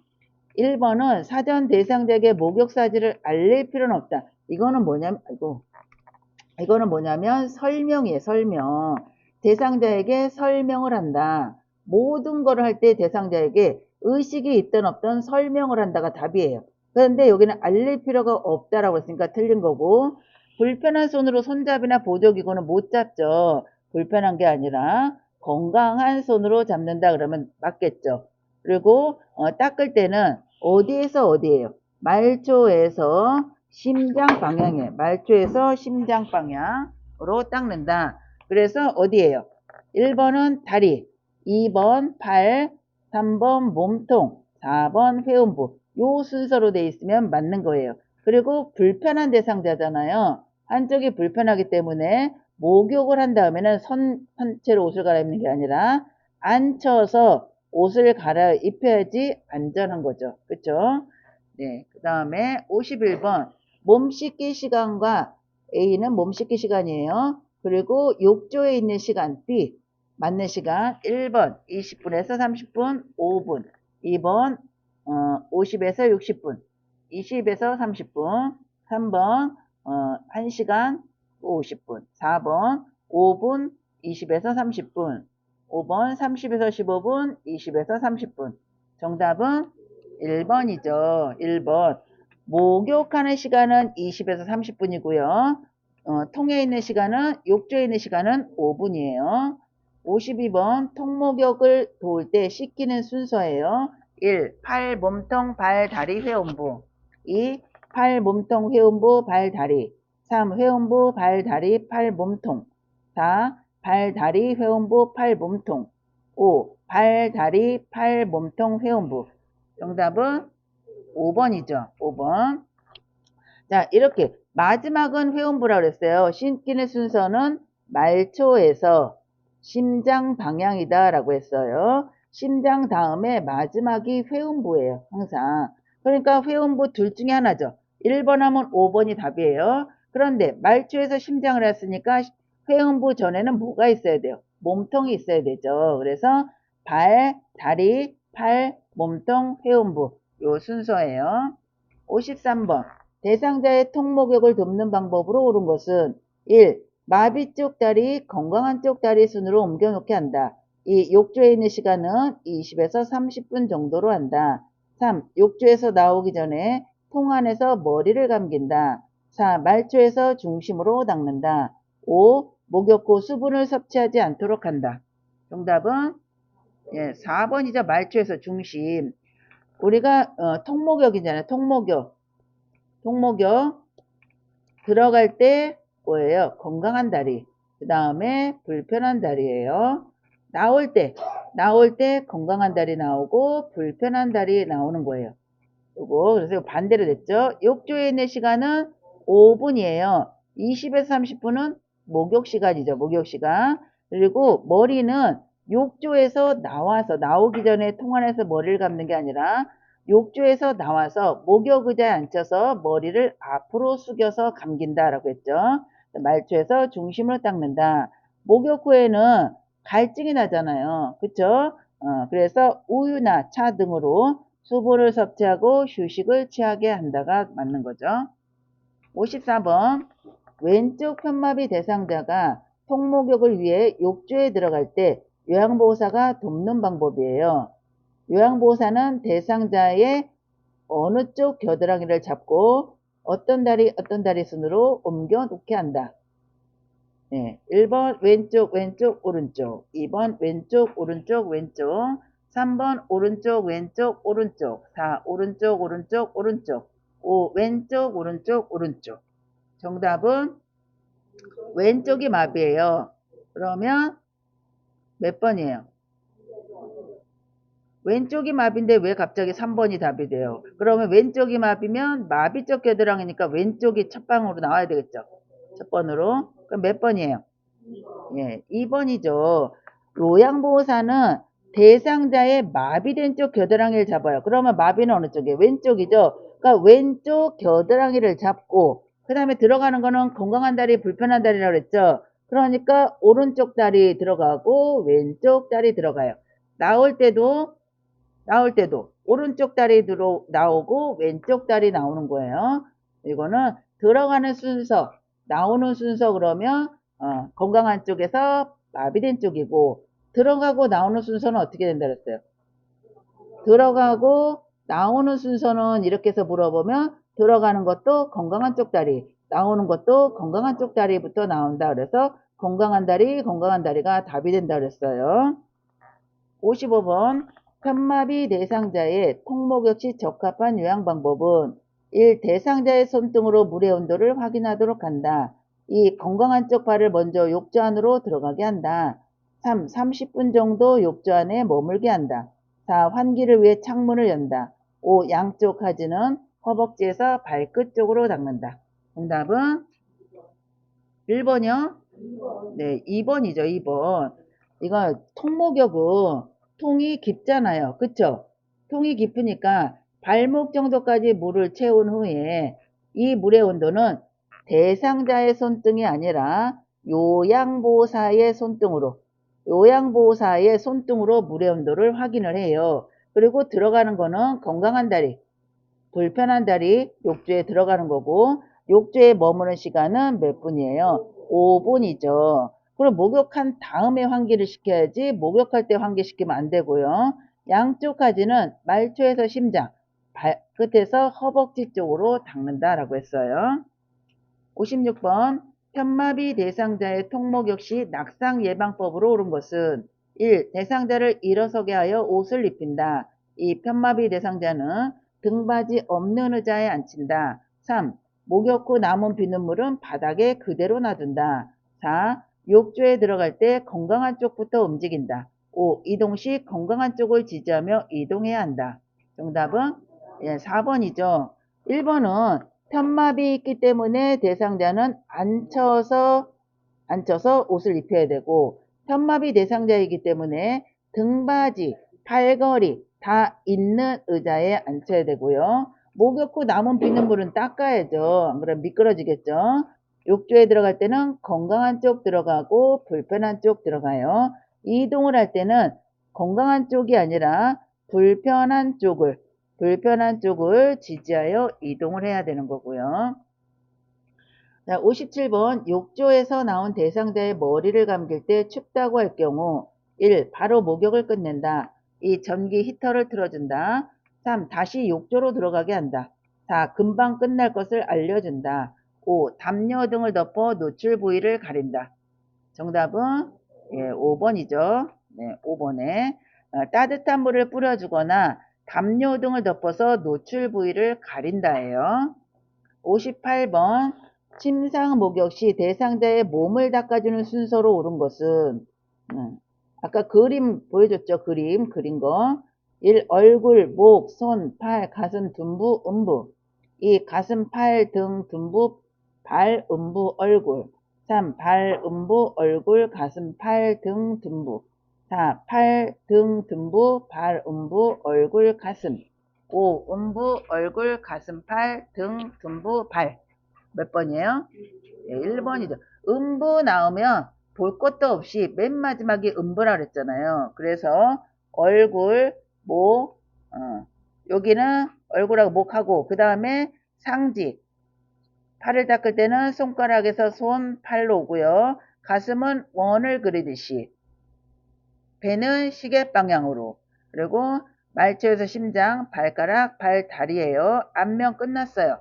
1번은 사전 대상자에게 목욕 사실을 알릴 필요는 없다. 이거는 뭐냐면 설명이에요. 설명. 대상자에게 설명을 한다. 모든 거를 할 때 대상자에게 의식이 있든 없든 설명을 한다가 답이에요. 그런데 여기는 알릴 필요가 없다라고 했으니까 틀린 거고, 불편한 손으로 손잡이나 보조기구는 못 잡죠. 불편한 게 아니라 건강한 손으로 잡는다 그러면 맞겠죠. 그리고 닦을 때는 어디에서 어디예요? 말초에서 심장 방향이에요. 말초에서 심장 방향으로 닦는다. 그래서 어디예요? 1번은 다리, 2번 팔, 3번 몸통, 4번 회음부. 요 순서로 돼 있으면 맞는 거예요. 그리고 불편한 대상자잖아요. 한쪽이 불편하기 때문에 목욕을 한 다음에는 선체로 옷을 갈아입는 게 아니라 앉혀서 옷을 갈아입혀야지 안전한 거죠. 그쵸? 네. 그 다음에 51번. 몸 씻기 시간과 A는 몸 씻기 시간이에요. 그리고 욕조에 있는 시간 B. 맞는 시간 1번 20분에서 30분 5분. 2번 50에서 60분. 20에서 30분. 3번 1시간 50분. 4번 5분 20에서 30분. 5번 30에서 15분 20에서 30분. 정답은 1번이죠. 1번. 목욕하는 시간은 20에서 30분이고요. 통에 있는 시간은, 욕조에 있는 시간은 5분이에요. 52번 통목욕을 도울 때 씻기는 순서예요. 1. 팔, 몸통, 발, 다리, 회음부. 2. 팔, 몸통, 회음부, 발, 다리. 3. 회음부, 발, 다리, 팔, 몸통. 4. 발, 다리, 회음부, 팔, 몸통. 5. 발, 다리, 팔, 몸통, 회음부. 정답은 5번이죠. 5번. 자, 이렇게 마지막은 회음부라고 그랬어요. 씻기는 순서는 말초에서 심장 방향이다 라고 했어요. 심장 다음에 마지막이 회음부예요. 항상. 그러니까 회음부 둘 중에 하나죠. 1번 하면 5번이 답이에요. 그런데 말초에서 심장을 했으니까 회음부 전에는 뭐가 있어야 돼요? 몸통이 있어야 되죠. 그래서 발, 다리, 팔, 몸통, 회음부 요 순서예요. 53번. 대상자의 통목욕을 돕는 방법으로 옳은 것은 1. 마비 쪽 다리, 건강한 쪽 다리 순으로 옮겨놓게 한다. 2. 욕조에 있는 시간은 20에서 30분 정도로 한다. 3. 욕조에서 나오기 전에 통 안에서 머리를 감긴다. 4. 말초에서 중심으로 닦는다. 5. 목욕 후 수분을 섭취하지 않도록 한다. 정답은 4번이죠. 말초에서 중심. 우리가 통목욕이잖아요. 통목욕 들어갈 때 뭐예요? 건강한 다리. 그 다음에 불편한 다리예요. 나올 때 건강한 다리 나오고 불편한 다리 나오는 거예요. 요거 그래서 반대로 됐죠. 욕조에 있는 시간은 5분이에요. 20에서 30분은 목욕 시간이죠. 목욕 시간. 그리고 머리는 욕조에서 나오기 전에 통 안에서 머리를 감는 게 아니라 욕조에서 나와서 목욕 의자에 앉혀서 머리를 앞으로 숙여서 감긴다라고 했죠. 말초에서 중심으로 닦는다. 목욕 후에는 갈증이 나잖아요. 그쵸? 그래서 우유나 차 등으로 수분을 섭취하고 휴식을 취하게 한다가 맞는 거죠. 54번. 왼쪽 편마비 대상자가 통목욕을 위해 욕조에 들어갈 때 요양보호사가 돕는 방법이에요. 요양보호사는 대상자의 어느 쪽 겨드랑이를 잡고 어떤 다리 순으로 옮겨 놓게 한다. 네, 1번 왼쪽 왼쪽 오른쪽, 2번 왼쪽 오른쪽 왼쪽, 3번 오른쪽 왼쪽 오른쪽, 4 오른쪽 오른쪽 오른쪽, 5 왼쪽 오른쪽 오른쪽. 정답은 왼쪽이 마비예요. 그러면 몇 번이에요? 왼쪽이 마비인데 왜 갑자기 3번이 답이 돼요? 그러면 왼쪽이 마비면 마비쪽 겨드랑이니까 왼쪽이 첫 방으로 나와야 되겠죠? 첫 번으로. 그럼 몇 번이에요? 예, 2번이죠. 요양보호사는 대상자의 마비된 쪽 겨드랑이를 잡아요. 그러면 마비는 어느 쪽이에요? 왼쪽이죠. 그러니까 왼쪽 겨드랑이를 잡고 그 다음에 들어가는 거는 건강한 다리, 불편한 다리라고 그랬죠. 그러니까 오른쪽 다리 들어가고 왼쪽 다리 들어가요. 나올 때도 오른쪽 다리 나오고 왼쪽 다리 나오는 거예요. 이거는 들어가는 순서, 나오는 순서 그러면 건강한 쪽에서 마비된 쪽이고 들어가고 나오는 순서는 어떻게 된다 그랬어요? 들어가고 나오는 순서는 이렇게 해서 물어보면 들어가는 것도 건강한 쪽 다리, 나오는 것도 건강한 쪽 다리부터 나온다. 그래서 건강한 다리가 답이 된다 그랬어요. 55번 편마비 대상자의 통목욕 시 적합한 요양 방법은 1. 대상자의 손등으로 물의 온도를 확인하도록 한다. 2. 건강한 쪽 발을 먼저 욕조 안으로 들어가게 한다. 3. 30분 정도 욕조 안에 머물게 한다. 4. 환기를 위해 창문을 연다. 5. 양쪽 하지는 허벅지에서 발끝 쪽으로 닦는다. 정답은 1번이요? 네, 2번이죠, 2번. 이거 통목욕은 통이 깊잖아요. 그쵸? 통이 깊으니까 발목 정도까지 물을 채운 후에 이 물의 온도는 대상자의 손등이 아니라 요양보호사의 손등으로 물의 온도를 확인을 해요. 그리고 들어가는 거는 건강한 다리, 불편한 다리 욕조에 들어가는 거고 욕조에 머무는 시간은 몇 분이에요? 5분이죠. 그럼 목욕한 다음에 환기를 시켜야지 목욕할 때 환기시키면 안 되고요. 양쪽 가지는 말초에서 심장, 발끝에서 허벅지 쪽으로 닦는다라고 했어요. 56번 편마비 대상자의 통목욕 시 낙상 예방법으로 옳은 것은 1. 대상자를 일어서게 하여 옷을 입힌다. 2. 편마비 대상자는 등받이 없는 의자에 앉힌다. 3. 목욕 후 남은 비눗물은 바닥에 그대로 놔둔다. 4. 욕조에 들어갈 때 건강한 쪽부터 움직인다. 5. 이동 시 건강한 쪽을 지지하며 이동해야 한다. 정답은 4번이죠. 1번은 편마비 있기 때문에 대상자는 앉혀서 옷을 입혀야 되고 편마비 대상자이기 때문에 등받이, 팔걸이 다 있는 의자에 앉혀야 되고요. 목욕 후 남은 비눗물은 닦아야죠. 안 그러면 미끄러지겠죠. 욕조에 들어갈 때는 건강한 쪽 들어가고 불편한 쪽 들어가요. 이동을 할 때는 건강한 쪽이 아니라 불편한 쪽을 지지하여 이동을 해야 되는 거고요. 자, 57번 욕조에서 나온 대상자의 머리를 감길 때 춥다고 할 경우 1. 바로 목욕을 끝낸다. 2. 전기 히터를 틀어준다. 3. 다시 욕조로 들어가게 한다. 4. 금방 끝날 것을 알려준다. 5. 담요 등을 덮어 노출 부위를 가린다. 정답은 5번이죠. 네, 5번에 따뜻한 물을 뿌려주거나 담요 등을 덮어서 노출 부위를 가린다예요. 58번 침상 목욕 시 대상자의 몸을 닦아주는 순서로 옳은 것은 아까 그림 보여줬죠. 그린 거 1. 얼굴, 목, 손, 팔, 가슴, 둔부, 음부 2. 가슴, 팔, 등, 둔부, 발, 음부, 얼굴 3. 발, 음부, 얼굴, 가슴, 팔, 등, 둔부 4. 팔, 등, 둔부, 발, 음부, 얼굴, 가슴 5. 음부, 얼굴, 가슴, 팔, 등, 둔부, 발 몇 번이에요? 네, 1번이죠. 음부 나오면 볼 것도 없이 맨 마지막에 음부라 그랬잖아요. 그래서 얼굴, 목, 여기는 얼굴하고 목하고 그 다음에 상지, 팔을 닦을 때는 손가락에서 손, 팔로 오고요. 가슴은 원을 그리듯이. 배는 시계 방향으로. 그리고 말초에서 심장, 발가락, 발, 다리예요. 앞면 끝났어요.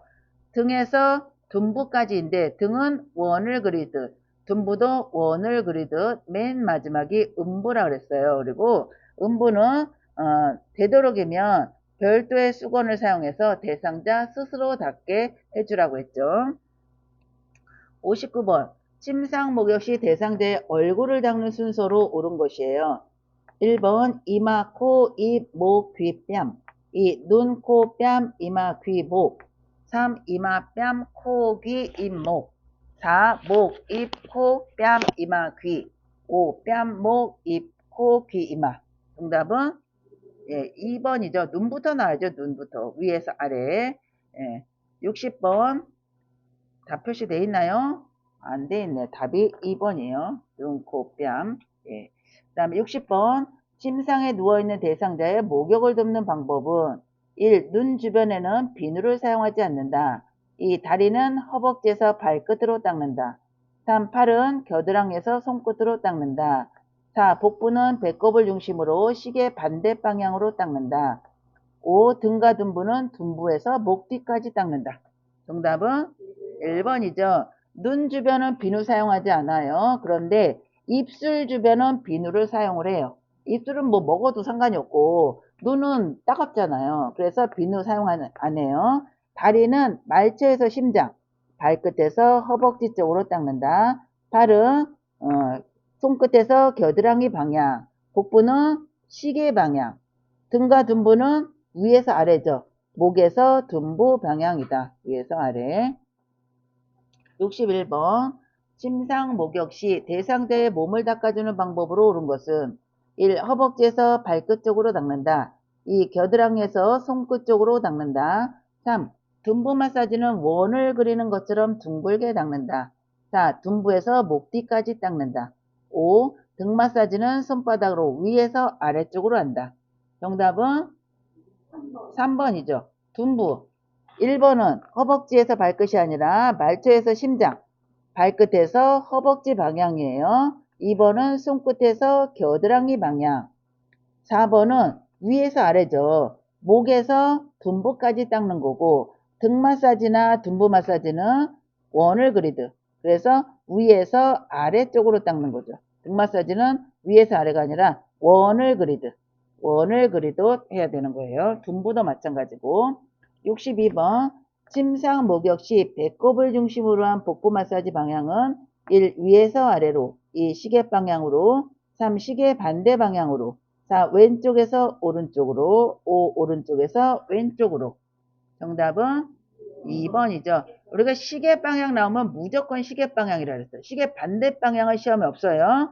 등에서 둔부까지인데 등은 원을 그리듯, 둔부도 원을 그리듯 맨 마지막이 음부라 그랬어요. 그리고 음부는 되도록이면 별도의 수건을 사용해서 대상자 스스로 닦게 해주라고 했죠. 59번 침상 목욕 시 대상자의 얼굴을 닦는 순서로 옳은 것이에요. 1번 이마, 코, 입, 목, 귀, 뺨. 2. 눈, 코, 뺨, 이마, 귀, 목. 3. 이마, 뺨, 코, 귀, 입, 목. 4. 목, 입, 코, 뺨, 이마, 귀. 5. 뺨, 목, 입, 코, 귀, 이마. 정답은 2번이죠. 눈부터 나와야죠. 눈부터. 위에서 아래. 60번 답 표시되어 있나요? 안 돼 있네. 답이 2번이에요. 눈, 코, 뺨. 그 다음에 60번 침상에 누워있는 대상자의 목욕을 돕는 방법은 1. 눈 주변에는 비누를 사용하지 않는다. 2. 다리는 허벅지에서 발끝으로 닦는다. 3. 팔은 겨드랑이에서 손끝으로 닦는다. 4. 복부는 배꼽을 중심으로 시계 반대 방향으로 닦는다. 5. 등과 둔부는 둔부에서 목 뒤까지 닦는다. 정답은 1번이죠. 눈 주변은 비누 사용하지 않아요. 그런데 입술 주변은 비누를 사용을 해요. 입술은 뭐 먹어도 상관이 없고 눈은 따갑잖아요. 그래서 비누 사용 안 해요. 다리는 말초에서 심장, 발끝에서 허벅지 쪽으로 닦는다. 팔은 손끝에서 겨드랑이 방향, 복부는 시계 방향, 등과 둔부는 위에서 아래죠. 목에서 둔부 방향이다. 위에서 아래. 61번 침상 목욕 시 대상자의 몸을 닦아주는 방법으로 옳은 것은 1. 허벅지에서 발끝 쪽으로 닦는다. 2. 겨드랑이에서 손끝 쪽으로 닦는다. 3. 둔부 마사지는 원을 그리는 것처럼 둥글게 닦는다. 4. 둔부에서 목 뒤까지 닦는다. 5. 등 마사지는 손바닥으로 위에서 아래쪽으로 한다. 정답은 3번이죠. 둔부. 1번은 허벅지에서 발끝이 아니라 말초에서 심장, 발끝에서 허벅지 방향이에요. 2번은 손끝에서 겨드랑이 방향. 4번은 위에서 아래죠. 목에서 둔부까지 닦는 거고 등 마사지나 둔부 마사지는 원을 그리듯 그래서 위에서 아래쪽으로 닦는 거죠. 등 마사지는 위에서 아래가 아니라 원을 그리듯 해야 되는 거예요. 둔부도 마찬가지고. 62번 침상 목욕 시 배꼽을 중심으로 한 복부 마사지 방향은 1. 위에서 아래로 2. 시계 방향으로 3. 시계 반대 방향으로 4. 왼쪽에서 오른쪽으로 5. 오른쪽에서 왼쪽으로. 정답은 2번이죠. 우리가 시계 방향 나오면 무조건 시계 방향이라 그랬어요. 시계 반대 방향은 시험에 없어요.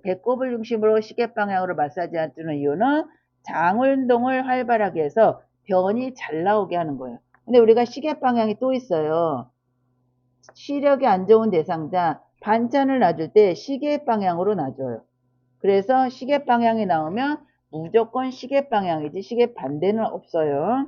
배꼽을 중심으로 시계 방향으로 마사지 해주는 이유는 장 운동을 활발하게 해서 변이 잘 나오게 하는 거예요. 근데 우리가 시계 방향이 또 있어요. 시력이 안 좋은 대상자 반찬을 놔줄 때 시계 방향으로 놔줘요. 그래서 시계 방향이 나오면 무조건 시계 방향이지 시계 반대는 없어요.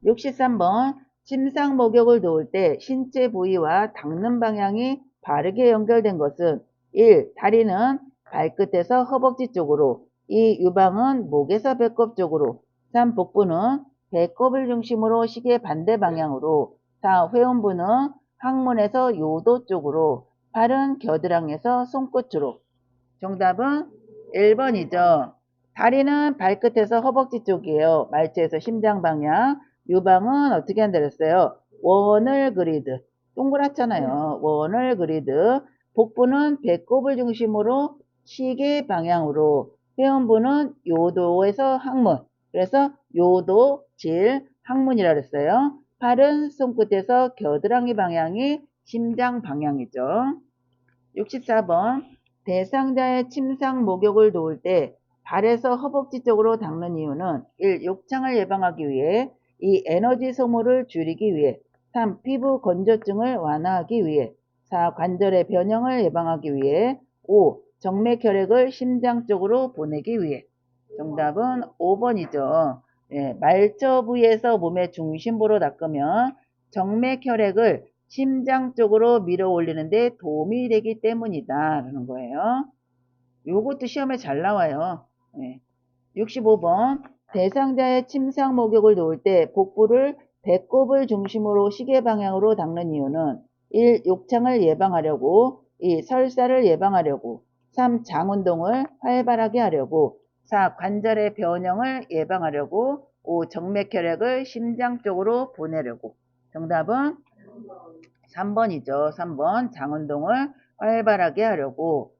63번 침상 목욕을 도울 때 신체 부위와 닦는 방향이 바르게 연결된 것은 1. 다리는 발끝에서 허벅지 쪽으로 2. 유방은 목에서 배꼽 쪽으로 3. 복부는 배꼽을 중심으로 시계 반대 방향으로 4. 회음부는 항문에서 요도 쪽으로 8은 겨드랑이에서 손끝으로. 정답은 1번이죠. 다리는 발끝에서 허벅지 쪽이에요. 말초에서 심장 방향. 유방은 어떻게 한다 그랬어요? 원을 그리듯. 동그랗잖아요. 원을 그리듯. 복부는 배꼽을 중심으로 시계 방향으로. 회음부는 요도에서 항문. 그래서 요도, 질, 항문이라 그랬어요. 팔은 손끝에서 겨드랑이 방향이 심장 방향이죠. 64번 대상자의 침상 목욕을 도울 때 발에서 허벅지 쪽으로 닦는 이유는 1. 욕창을 예방하기 위해 2. 에너지 소모를 줄이기 위해 3. 피부 건조증을 완화하기 위해 4. 관절의 변형을 예방하기 위해 5. 정맥 혈액을 심장 쪽으로 보내기 위해. 정답은 5번이죠. 예, 말초 부위에서 몸의 중심부로 닦으면 정맥 혈액을 심장 쪽으로 밀어 올리는데 도움이 되기 때문이다 라는 거예요. 요것도 시험에 잘 나와요. 예. 65번 대상자의 침상 목욕을 놓을 때 복부를 배꼽을 중심으로 시계 방향으로 닦는 이유는 1. 욕창을 예방하려고 2. 설사를 예방하려고 3. 장운동을 활발하게 하려고 4. 관절의 변형을 예방하려고 5. 정맥혈액을 심장 쪽으로 보내려고 정답은 3번이죠. 3번 장운동을 활발하게 하려고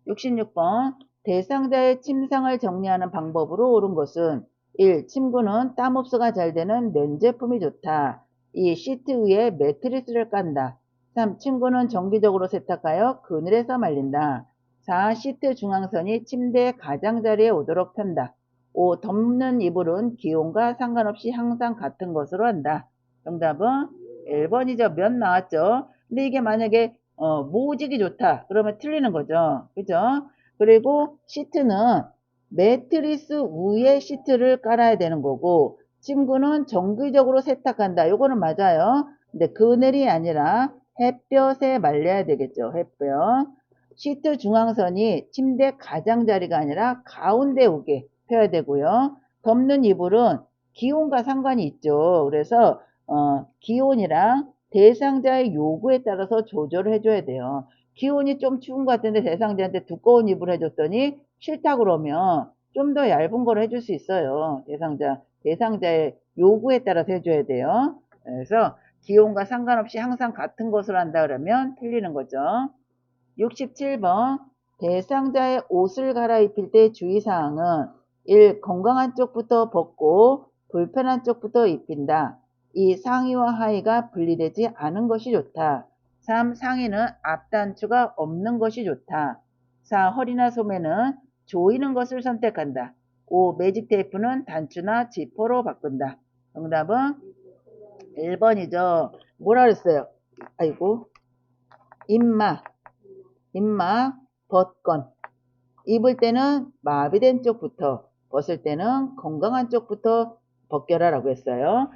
66번 대상자의 침상을 정리하는 방법으로 옳은 것은 1. 침구는 땀 흡수가 잘 되는 면 제품이 좋다. 2. 시트 위에 매트리스를 깐다. 3. 침구는 정기적으로 세탁하여 그늘에서 말린다. 4. 시트 중앙선이 침대 가장자리에 오도록 편다. 5. 덮는 이불은 기온과 상관없이 항상 같은 것으로 한다. 정답은 1번이죠. 면 나왔죠. 근데 이게 만약에 모직이 좋다. 그러면 틀리는 거죠. 그죠? 그리고 시트는 매트리스 위에 시트를 깔아야 되는 거고 침구는 정기적으로 세탁한다. 요거는 맞아요. 근데 그늘이 아니라 햇볕에 말려야 되겠죠. 햇볕. 시트 중앙선이 침대 가장자리가 아니라 가운데 오게 펴야 되고요. 덮는 이불은 기온과 상관이 있죠. 그래서 기온이랑 대상자의 요구에 따라서 조절을 해줘야 돼요. 기온이 좀 추운 것 같은데 대상자한테 두꺼운 이불 해줬더니 싫다 그러면 좀 더 얇은 걸 해줄 수 있어요. 대상자의 요구에 따라서 해줘야 돼요. 그래서 기온과 상관없이 항상 같은 것을 한다 그러면 틀리는 거죠. 67번 대상자의 옷을 갈아입힐 때 주의사항은 1. 건강한 쪽부터 벗고 불편한 쪽부터 입힌다. 2. 상의와 하의가 분리되지 않은 것이 좋다. 3. 상의는 앞단추가 없는 것이 좋다. 4. 허리나 소매는 조이는 것을 선택한다. 5. 매직 테이프는 단추나 지퍼로 바꾼다. 정답은 1번이죠. 뭐라 그랬어요? 아이고. 입막, 벗건. 입을 때는 마비된 쪽부터, 벗을 때는 건강한 쪽부터 벗겨라라고 했어요.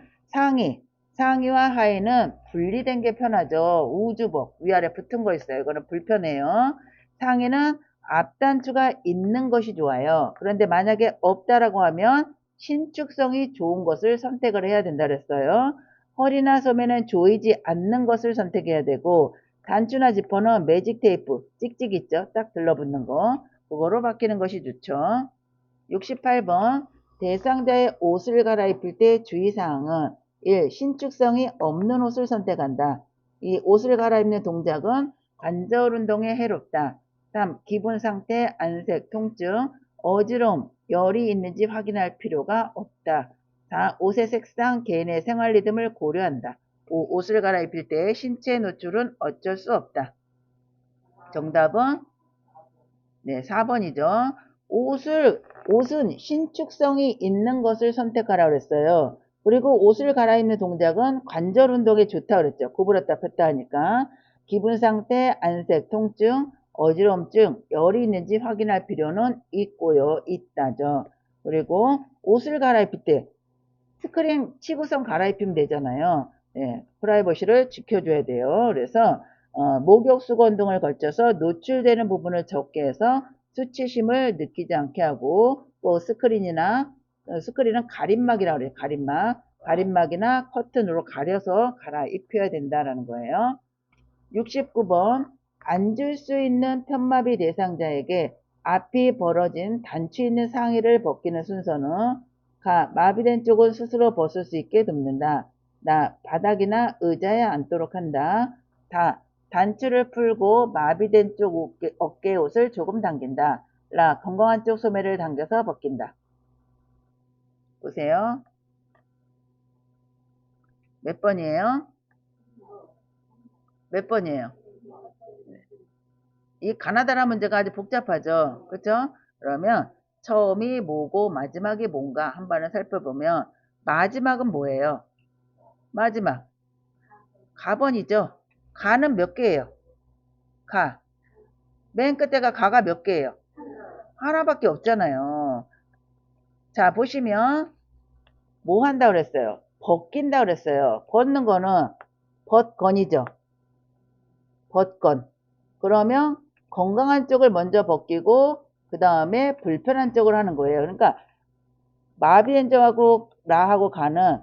상의와 하의는 분리된 게 편하죠. 우주복, 위아래 붙은 거 있어요. 이거는 불편해요. 상의는 앞단추가 있는 것이 좋아요. 그런데 만약에 없다라고 하면 신축성이 좋은 것을 선택을 해야 된다 그랬어요. 허리나 소매는 조이지 않는 것을 선택해야 되고 단추나 지퍼는 매직 테이프, 찍찍 있죠? 딱 들러붙는 거. 그거로 바뀌는 것이 좋죠. 68번 대상자의 옷을 갈아입힐 때 주의사항은 1. 신축성이 없는 옷을 선택한다. 이 옷을 갈아입는 동작은 관절 운동에 해롭다. 3. 기분 상태, 안색, 통증, 어지러움, 열이 있는지 확인할 필요가 없다. 4. 옷의 색상, 개인의 생활 리듬을 고려한다. 5. 옷을 갈아입힐 때 신체 노출은 어쩔 수 없다. 정답은 네, 4번이죠. 옷은 신축성이 있는 것을 선택하라고 그랬어요. 그리고 옷을 갈아입는 동작은 관절 운동에 좋다 그랬죠. 구부렸다 폈다 하니까. 기분 상태, 안색, 통증, 어지러움증, 열이 있는지 확인할 필요는 있고요. 있다죠. 그리고 옷을 갈아입힐 때 스크린 치구성 갈아입히면 되잖아요. 예, 프라이버시를 지켜줘야 돼요. 그래서 목욕 수건 등을 걸쳐서 노출되는 부분을 적게 해서 수치심을 느끼지 않게 하고 또 스크린은 가림막이라고 그래요. 가림막이나 커튼으로 가려서 갈아입혀야 된다라는 거예요. 69번 앉을 수 있는 편마비 대상자에게 앞이 벌어진 단추 있는 상의를 벗기는 순서는 마비된 쪽은 스스로 벗을 수 있게 덮는다. 바닥이나 의자에 앉도록 한다. 단추를 풀고 마비된 쪽 어깨 옷을 조금 당긴다. 건강한 쪽 소매를 당겨서 벗긴다. 보세요. 몇 번이에요? 몇 번이에요? 이 가나다라 문제가 아주 복잡하죠. 그렇죠? 그러면 처음이 뭐고 마지막이 뭔가 한번을 살펴보면 마지막은 뭐예요? 마지막 가번이죠. 가는 몇 개예요? 가. 맨 끝에가 가가 몇 개예요? 하나밖에 없잖아요. 자, 보시면 뭐 한다 그랬어요? 벗긴다 그랬어요. 벗는 거는 벗건이죠. 벗건. 그러면 건강한 쪽을 먼저 벗기고 그 다음에 불편한 쪽을 하는 거예요. 그러니까 마비된 쪽하고 라하고 가는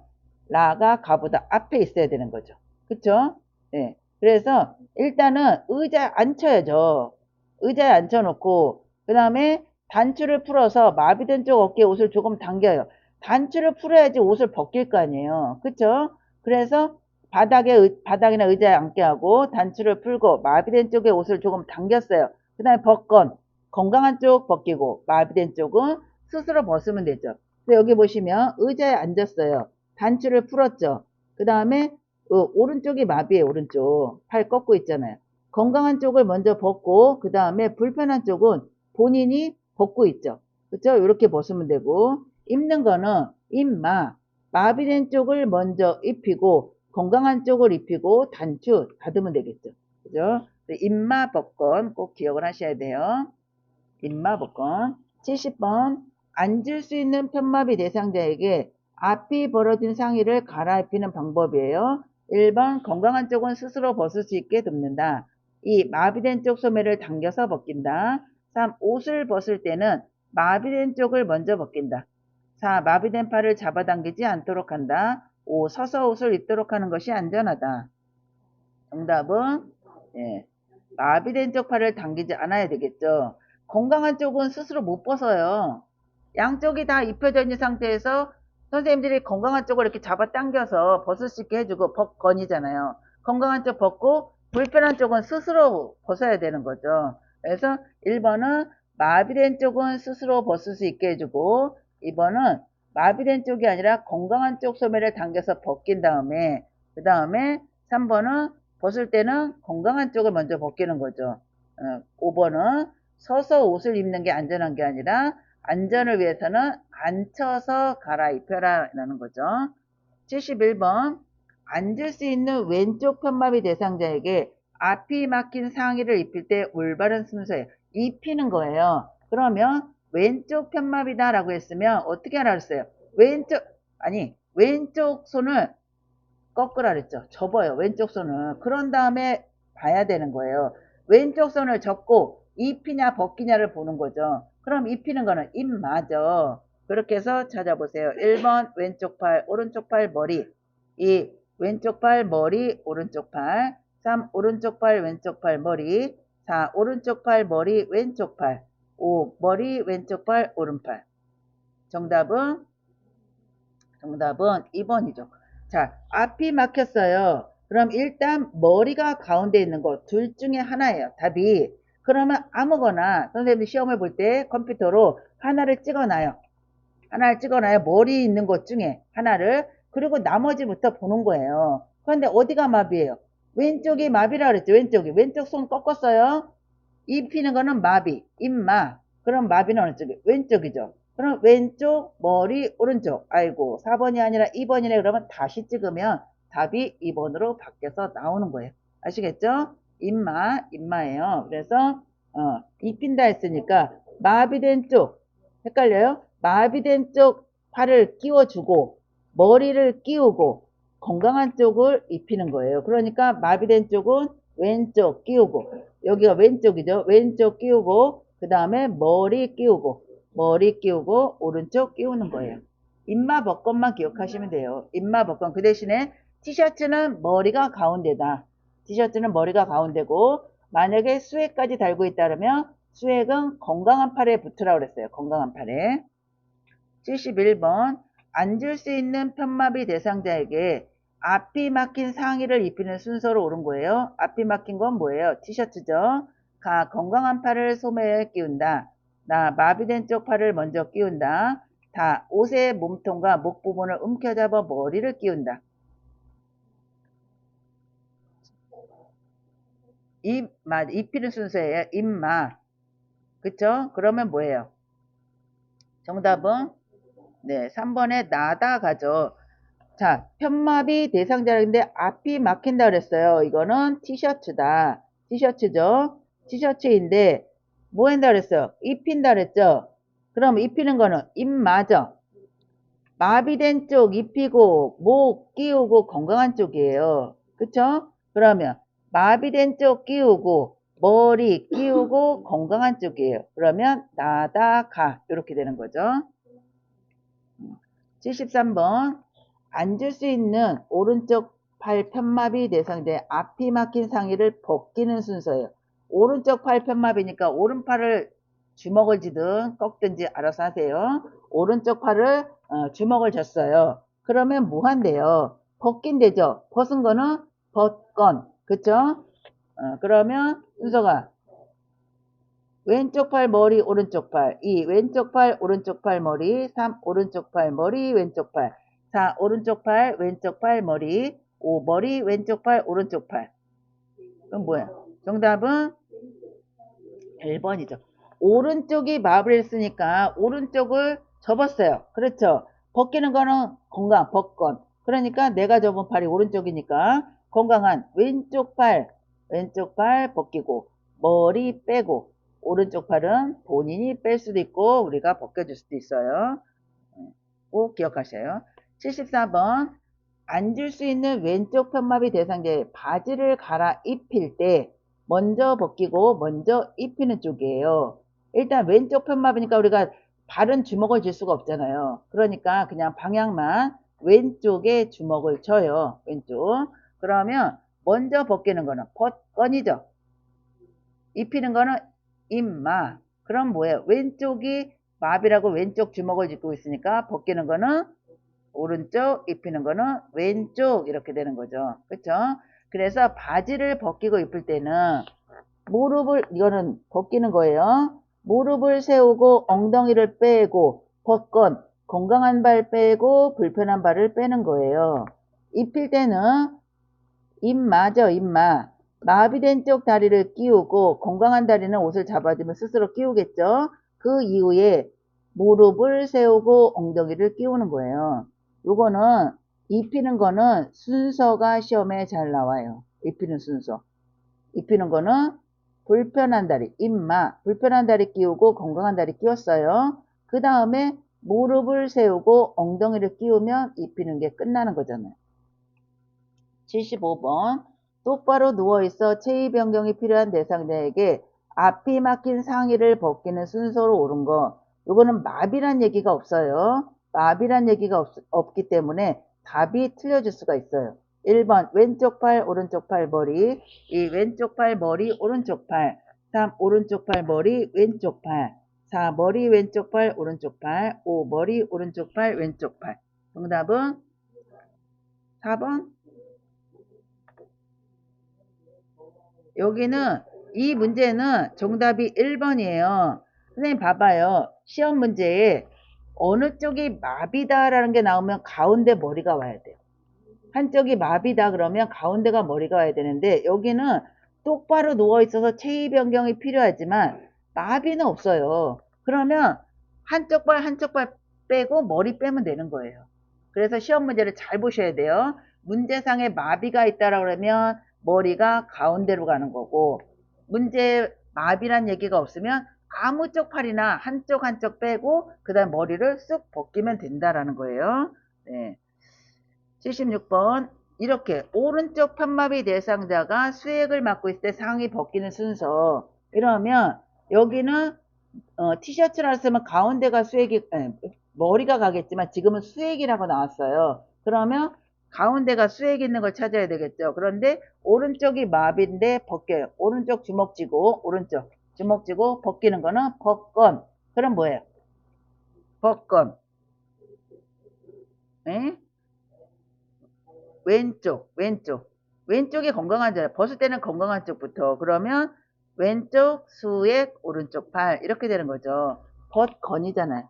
라가 가보다 앞에 있어야 되는 거죠. 그쵸? 네. 그래서 일단은 의자에 앉혀야죠. 의자에 앉혀놓고 그 다음에 단추를 풀어서 마비된 쪽 어깨에 옷을 조금 당겨요. 단추를 풀어야지 옷을 벗길 거 아니에요. 그쵸? 그래서 바닥이나 의자에 앉게 하고 단추를 풀고 마비된 쪽에 옷을 조금 당겼어요. 그 다음에 벗건 건강한 쪽 벗기고 마비된 쪽은 스스로 벗으면 되죠. 여기 보시면 의자에 앉았어요. 단추를 풀었죠. 그 다음에 오른쪽이 마비예요. 오른쪽. 팔 꺾고 있잖아요. 건강한 쪽을 먼저 벗고 그 다음에 불편한 쪽은 본인이 벗고 있죠. 그렇죠? 이렇게 벗으면 되고 입는 거는 입마. 마비된 쪽을 먼저 입히고 건강한 쪽을 입히고 단추 닫으면 되겠죠. 그죠? 입마 벗건 꼭 기억을 하셔야 돼요. 입마 벗건. 70번 앉을 수 있는 편마비 대상자에게 앞이 벌어진 상의를 갈아입히는 방법이에요. 1번 건강한 쪽은 스스로 벗을 수 있게 돕는다. 2. 마비된 쪽 소매를 당겨서 벗긴다. 3. 옷을 벗을 때는 마비된 쪽을 먼저 벗긴다. 4. 마비된 팔을 잡아당기지 않도록 한다. 5. 서서 옷을 입도록 하는 것이 안전하다. 정답은 마비된 쪽 팔을 당기지 않아야 되겠죠. 건강한 쪽은 스스로 못 벗어요. 양쪽이 다 입혀져 있는 상태에서 선생님들이 건강한 쪽을 이렇게 잡아 당겨서 벗을 수 있게 해주고 벗건이잖아요. 건강한 쪽 벗고 불편한 쪽은 스스로 벗어야 되는 거죠. 그래서 1번은 마비된 쪽은 스스로 벗을 수 있게 해주고 2번은 마비된 쪽이 아니라 건강한 쪽 소매를 당겨서 벗긴 다음에 그 다음에 3번은 벗을 때는 건강한 쪽을 먼저 벗기는 거죠. 5번은 서서 옷을 입는 게 안전한 게 아니라 안전을 위해서는 앉혀서 갈아입혀라 라는 거죠. 71번 앉을 수 있는 왼쪽 편마비 대상자에게 앞이 막힌 상의를 입힐 때 올바른 순서예요. 입히는 거예요. 그러면 왼쪽 편마비다 라고 했으면 어떻게 하라 그랬어요? 왼쪽 손을 꺾으라 그랬죠. 접어요. 왼쪽 손을. 그런 다음에 봐야 되는 거예요. 왼쪽 손을 접고 입히냐 벗기냐를 보는 거죠. 그럼 입히는 거는 입마죠. 그렇게 해서 찾아보세요. 1번 왼쪽 팔, 오른쪽 팔, 머리. 2. 왼쪽 팔, 머리, 오른쪽 팔. 3. 오른쪽 팔, 왼쪽 팔, 머리. 4. 오른쪽 팔, 머리, 왼쪽 팔. 5. 머리, 왼쪽 팔, 오른팔. 정답은 2번이죠. 자, 앞이 막혔어요. 그럼 일단 머리가 가운데 있는 거 둘 중에 하나예요. 답이. 그러면 아무거나 선생님이 시험을 볼 때 컴퓨터로 하나를 찍어놔요. 하나를 찍어놔요. 머리 있는 것 중에 하나를. 그리고 나머지부터 보는 거예요. 그런데 어디가 마비예요? 왼쪽이 마비라 그랬죠. 왼쪽 손 꺾었어요. 입히는 거는 마비, 입마. 그럼 마비는 어느 쪽이? 왼쪽이죠. 그럼 왼쪽, 머리, 오른쪽. 아이고, 4번이 아니라 2번이네. 그러면 다시 찍으면 답이 2번으로 바뀌어서 나오는 거예요. 아시겠죠? 입마예요. 그래서 입힌다 했으니까 마비된 쪽, 헷갈려요? 마비된 쪽 팔을 끼워주고 머리를 끼우고 건강한 쪽을 입히는 거예요. 그러니까 마비된 쪽은 왼쪽 끼우고 여기가 왼쪽이죠. 왼쪽 끼우고 그 다음에 머리 끼우고 오른쪽 끼우는 거예요. 입마 벗건만 기억하시면 돼요. 입마 벗건. 그 대신에 티셔츠는 머리가 가운데다. 티셔츠는 머리가 가운데고 만약에 수액까지 달고 있다면 수액은 건강한 팔에 붙으라고 그랬어요. 건강한 팔에. 71번 앉을 수 있는 편마비 대상자에게 앞이 막힌 상의를 입히는 순서로 옳은 거예요. 앞이 막힌 건 뭐예요? 티셔츠죠. 가 건강한 팔을 소매에 끼운다. 나 마비된 쪽 팔을 먼저 끼운다. 다 옷의 몸통과 목 부분을 움켜잡아 머리를 끼운다. 입히는 순서예요. 입마. 그쵸? 그러면 뭐예요? 정답은 3번에 나다 가죠. 자, 편마비 대상자인데 앞이 막힌다 그랬어요. 이거는 티셔츠다. 티셔츠죠. 티셔츠인데 뭐 한다 그랬어요? 입힌다 그랬죠. 그럼 입히는 거는 입마죠. 마비된 쪽 입히고 목 끼우고 건강한 쪽이에요. 그쵸? 그러면 마비된 쪽 끼우고 머리 끼우고 건강한 쪽이에요. 그러면 나다 가 이렇게 되는 거죠. 73번 앉을 수 있는 오른쪽 팔 편마비 대상자의 앞이 막힌 상의를 벗기는 순서예요. 오른쪽 팔 편마비니까 오른팔을 주먹을 쥐든 꺾든지 알아서 하세요. 오른쪽 팔을 주먹을 졌어요. 그러면 뭐 한대요? 벗긴 되죠. 벗은 거는 벗건. 그쵸? 그러면 순서가 왼쪽 팔 머리 오른쪽 팔 2 왼쪽 팔 오른쪽 팔 머리 3 오른쪽 팔 머리 왼쪽 팔 4 오른쪽 팔 왼쪽 팔 머리 5 머리 왼쪽 팔 오른쪽 팔. 그럼 뭐야? 정답은 1번이죠. 오른쪽이 마블을 쓰니까 오른쪽을 접었어요. 그렇죠. 벗기는 거는 건강 벗건. 그러니까 내가 접은 팔이 오른쪽이니까 건강한 왼쪽 팔 벗기고 머리 빼고 오른쪽 팔은 본인이 뺄 수도 있고 우리가 벗겨줄 수도 있어요. 꼭 기억하셔요. 74번 앉을 수 있는 왼쪽 편마비 대상자의 바지를 갈아입힐 때 먼저 벗기고 먼저 입히는 쪽이에요. 일단 왼쪽 편마비니까 우리가 발은 주먹을 쥘 수가 없잖아요. 그러니까 그냥 방향만 왼쪽에 주먹을 쳐요. 왼쪽. 그러면 먼저 벗기는 거는 벗건이죠. 입히는 거는 임마. 그럼 뭐예요? 왼쪽이 마비라고 왼쪽 주먹을 쥐고 있으니까 벗기는 거는 오른쪽, 입히는 거는 왼쪽 이렇게 되는 거죠. 그쵸? 그래서 바지를 벗기고 입을 때는 무릎을 이거는 벗기는 거예요. 무릎을 세우고 엉덩이를 빼고 벗건 건강한 발 빼고 불편한 발을 빼는 거예요. 입힐 때는 임마죠, 임마. 마비된 쪽 다리를 끼우고 건강한 다리는 옷을 잡아주면 스스로 끼우겠죠. 그 이후에 무릎을 세우고 엉덩이를 끼우는 거예요. 요거는 입히는 거는 순서가 시험에 잘 나와요. 입히는 순서. 입히는 거는 불편한 다리, 임마, 불편한 다리 끼우고 건강한 다리 끼웠어요. 그 다음에 무릎을 세우고 엉덩이를 끼우면 입히는 게 끝나는 거잖아요. 75번 똑바로 누워있어 체위 변경이 필요한 대상자에게 앞이 막힌 상의를 벗기는 순서로 옳은 거. 이거는 마비란 얘기가 없어요. 마비란 얘기가 없기 때문에 답이 틀려질 수가 있어요. 1번 왼쪽 팔 오른쪽 팔 머리 2 왼쪽 팔 머리 오른쪽 팔 3 오른쪽 팔 머리 왼쪽 팔 4 머리 왼쪽 팔 오른쪽 팔 5 머리 오른쪽 팔 왼쪽 팔. 정답은 4번. 여기는 이 문제는 정답이 1번이에요. 선생님 봐봐요. 시험 문제에 어느 쪽이 마비다라는 게 나오면 가운데 머리가 와야 돼요. 한쪽이 마비다 그러면 가운데가 머리가 와야 되는데 여기는 똑바로 누워있어서 체위 변경이 필요하지만 마비는 없어요. 그러면 한쪽 발 빼고 머리 빼면 되는 거예요. 그래서 시험 문제를 잘 보셔야 돼요. 문제상에 마비가 있다라고 그러면 머리가 가운데로 가는 거고 문제 마비란 얘기가 없으면 아무 쪽 팔이나 한쪽 빼고 그 다음 머리를 쓱 벗기면 된다라는 거예요. 네. 76번 이렇게 오른쪽 편마비 대상자가 수액을 맡고 있을 때 상의 벗기는 순서. 이러면 여기는 티셔츠라 쓰면 가운데가 수액이 머리가 가겠지만 지금은 수액이라고 나왔어요. 그러면 가운데가 수액 있는 걸 찾아야 되겠죠. 그런데 오른쪽이 마비인데 벗겨요. 오른쪽 주먹 쥐고 오른쪽 주먹 쥐고 벗기는 거는 벗건. 그럼 뭐예요? 벗건. 에? 왼쪽이 건강한 줄 벗을 때는 건강한 쪽부터. 그러면 왼쪽 수액 오른쪽 팔 이렇게 되는 거죠. 벗건이잖아요.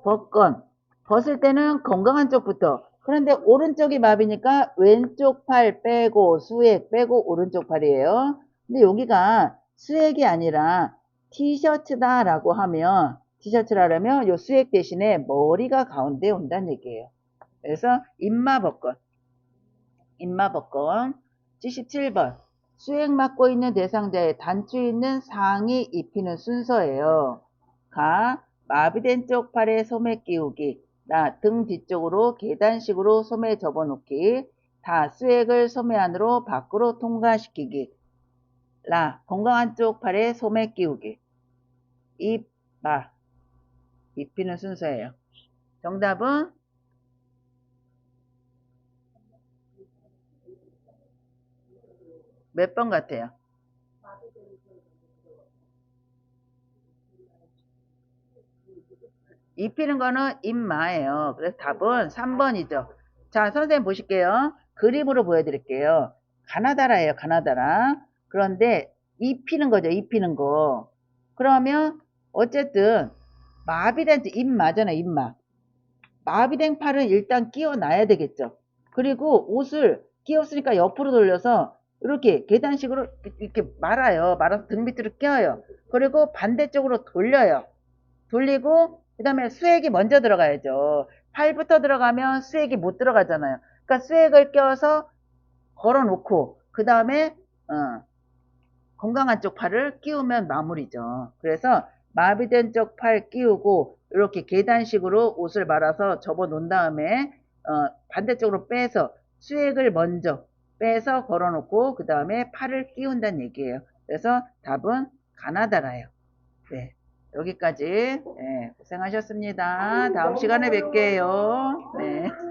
벗건. 벗을 때는 건강한 쪽부터. 그런데 오른쪽이 마비니까 왼쪽 팔 빼고 수액 빼고 오른쪽 팔이에요. 근데 여기가 수액이 아니라 티셔츠다라고 하면 티셔츠라면 요 수액 대신에 머리가 가운데에 온다는 얘기예요. 그래서 임마 벗건. 77번 수액 맡고 있는 대상자의 단추 있는 상의 입히는 순서예요. 가 마비된 쪽 팔에 소매 끼우기 나 등 뒤쪽으로 계단식으로 소매 접어놓기. 다 수액을 소매 안으로 밖으로 통과시키기. 라 건강한 쪽 팔에 소매 끼우기. 입, 마. 입히는 순서예요. 정답은 몇 번 같아요? 입히는 거는 입마예요. 그래서 답은 3번이죠. 자, 선생님 보실게요. 그림으로 보여드릴게요. 가나다라예요, 가나다라. 그런데 입히는 거죠, 입히는 거. 그러면 어쨌든 마비된 입마잖아, 입마. 마비된 팔은 일단 끼워놔야 되겠죠. 그리고 옷을 끼웠으니까 옆으로 돌려서 이렇게 계단식으로 이렇게 말아요. 말아서 등 밑으로 껴요. 그리고 반대쪽으로 돌려요. 돌리고 그 다음에 수액이 먼저 들어가야죠. 팔부터 들어가면 수액이 못 들어가잖아요. 그러니까 수액을 껴서 걸어놓고 그 다음에 건강한 쪽 팔을 끼우면 마무리죠. 그래서 마비된 쪽 팔 끼우고 이렇게 계단식으로 옷을 말아서 접어 놓은 다음에 반대쪽으로 빼서 수액을 먼저 빼서 걸어놓고 그 다음에 팔을 끼운다는 얘기예요. 그래서 답은 가나다라예요. 네, 여기까지. 네, 고생하셨습니다. 다음 시간에 뵐게요. 네.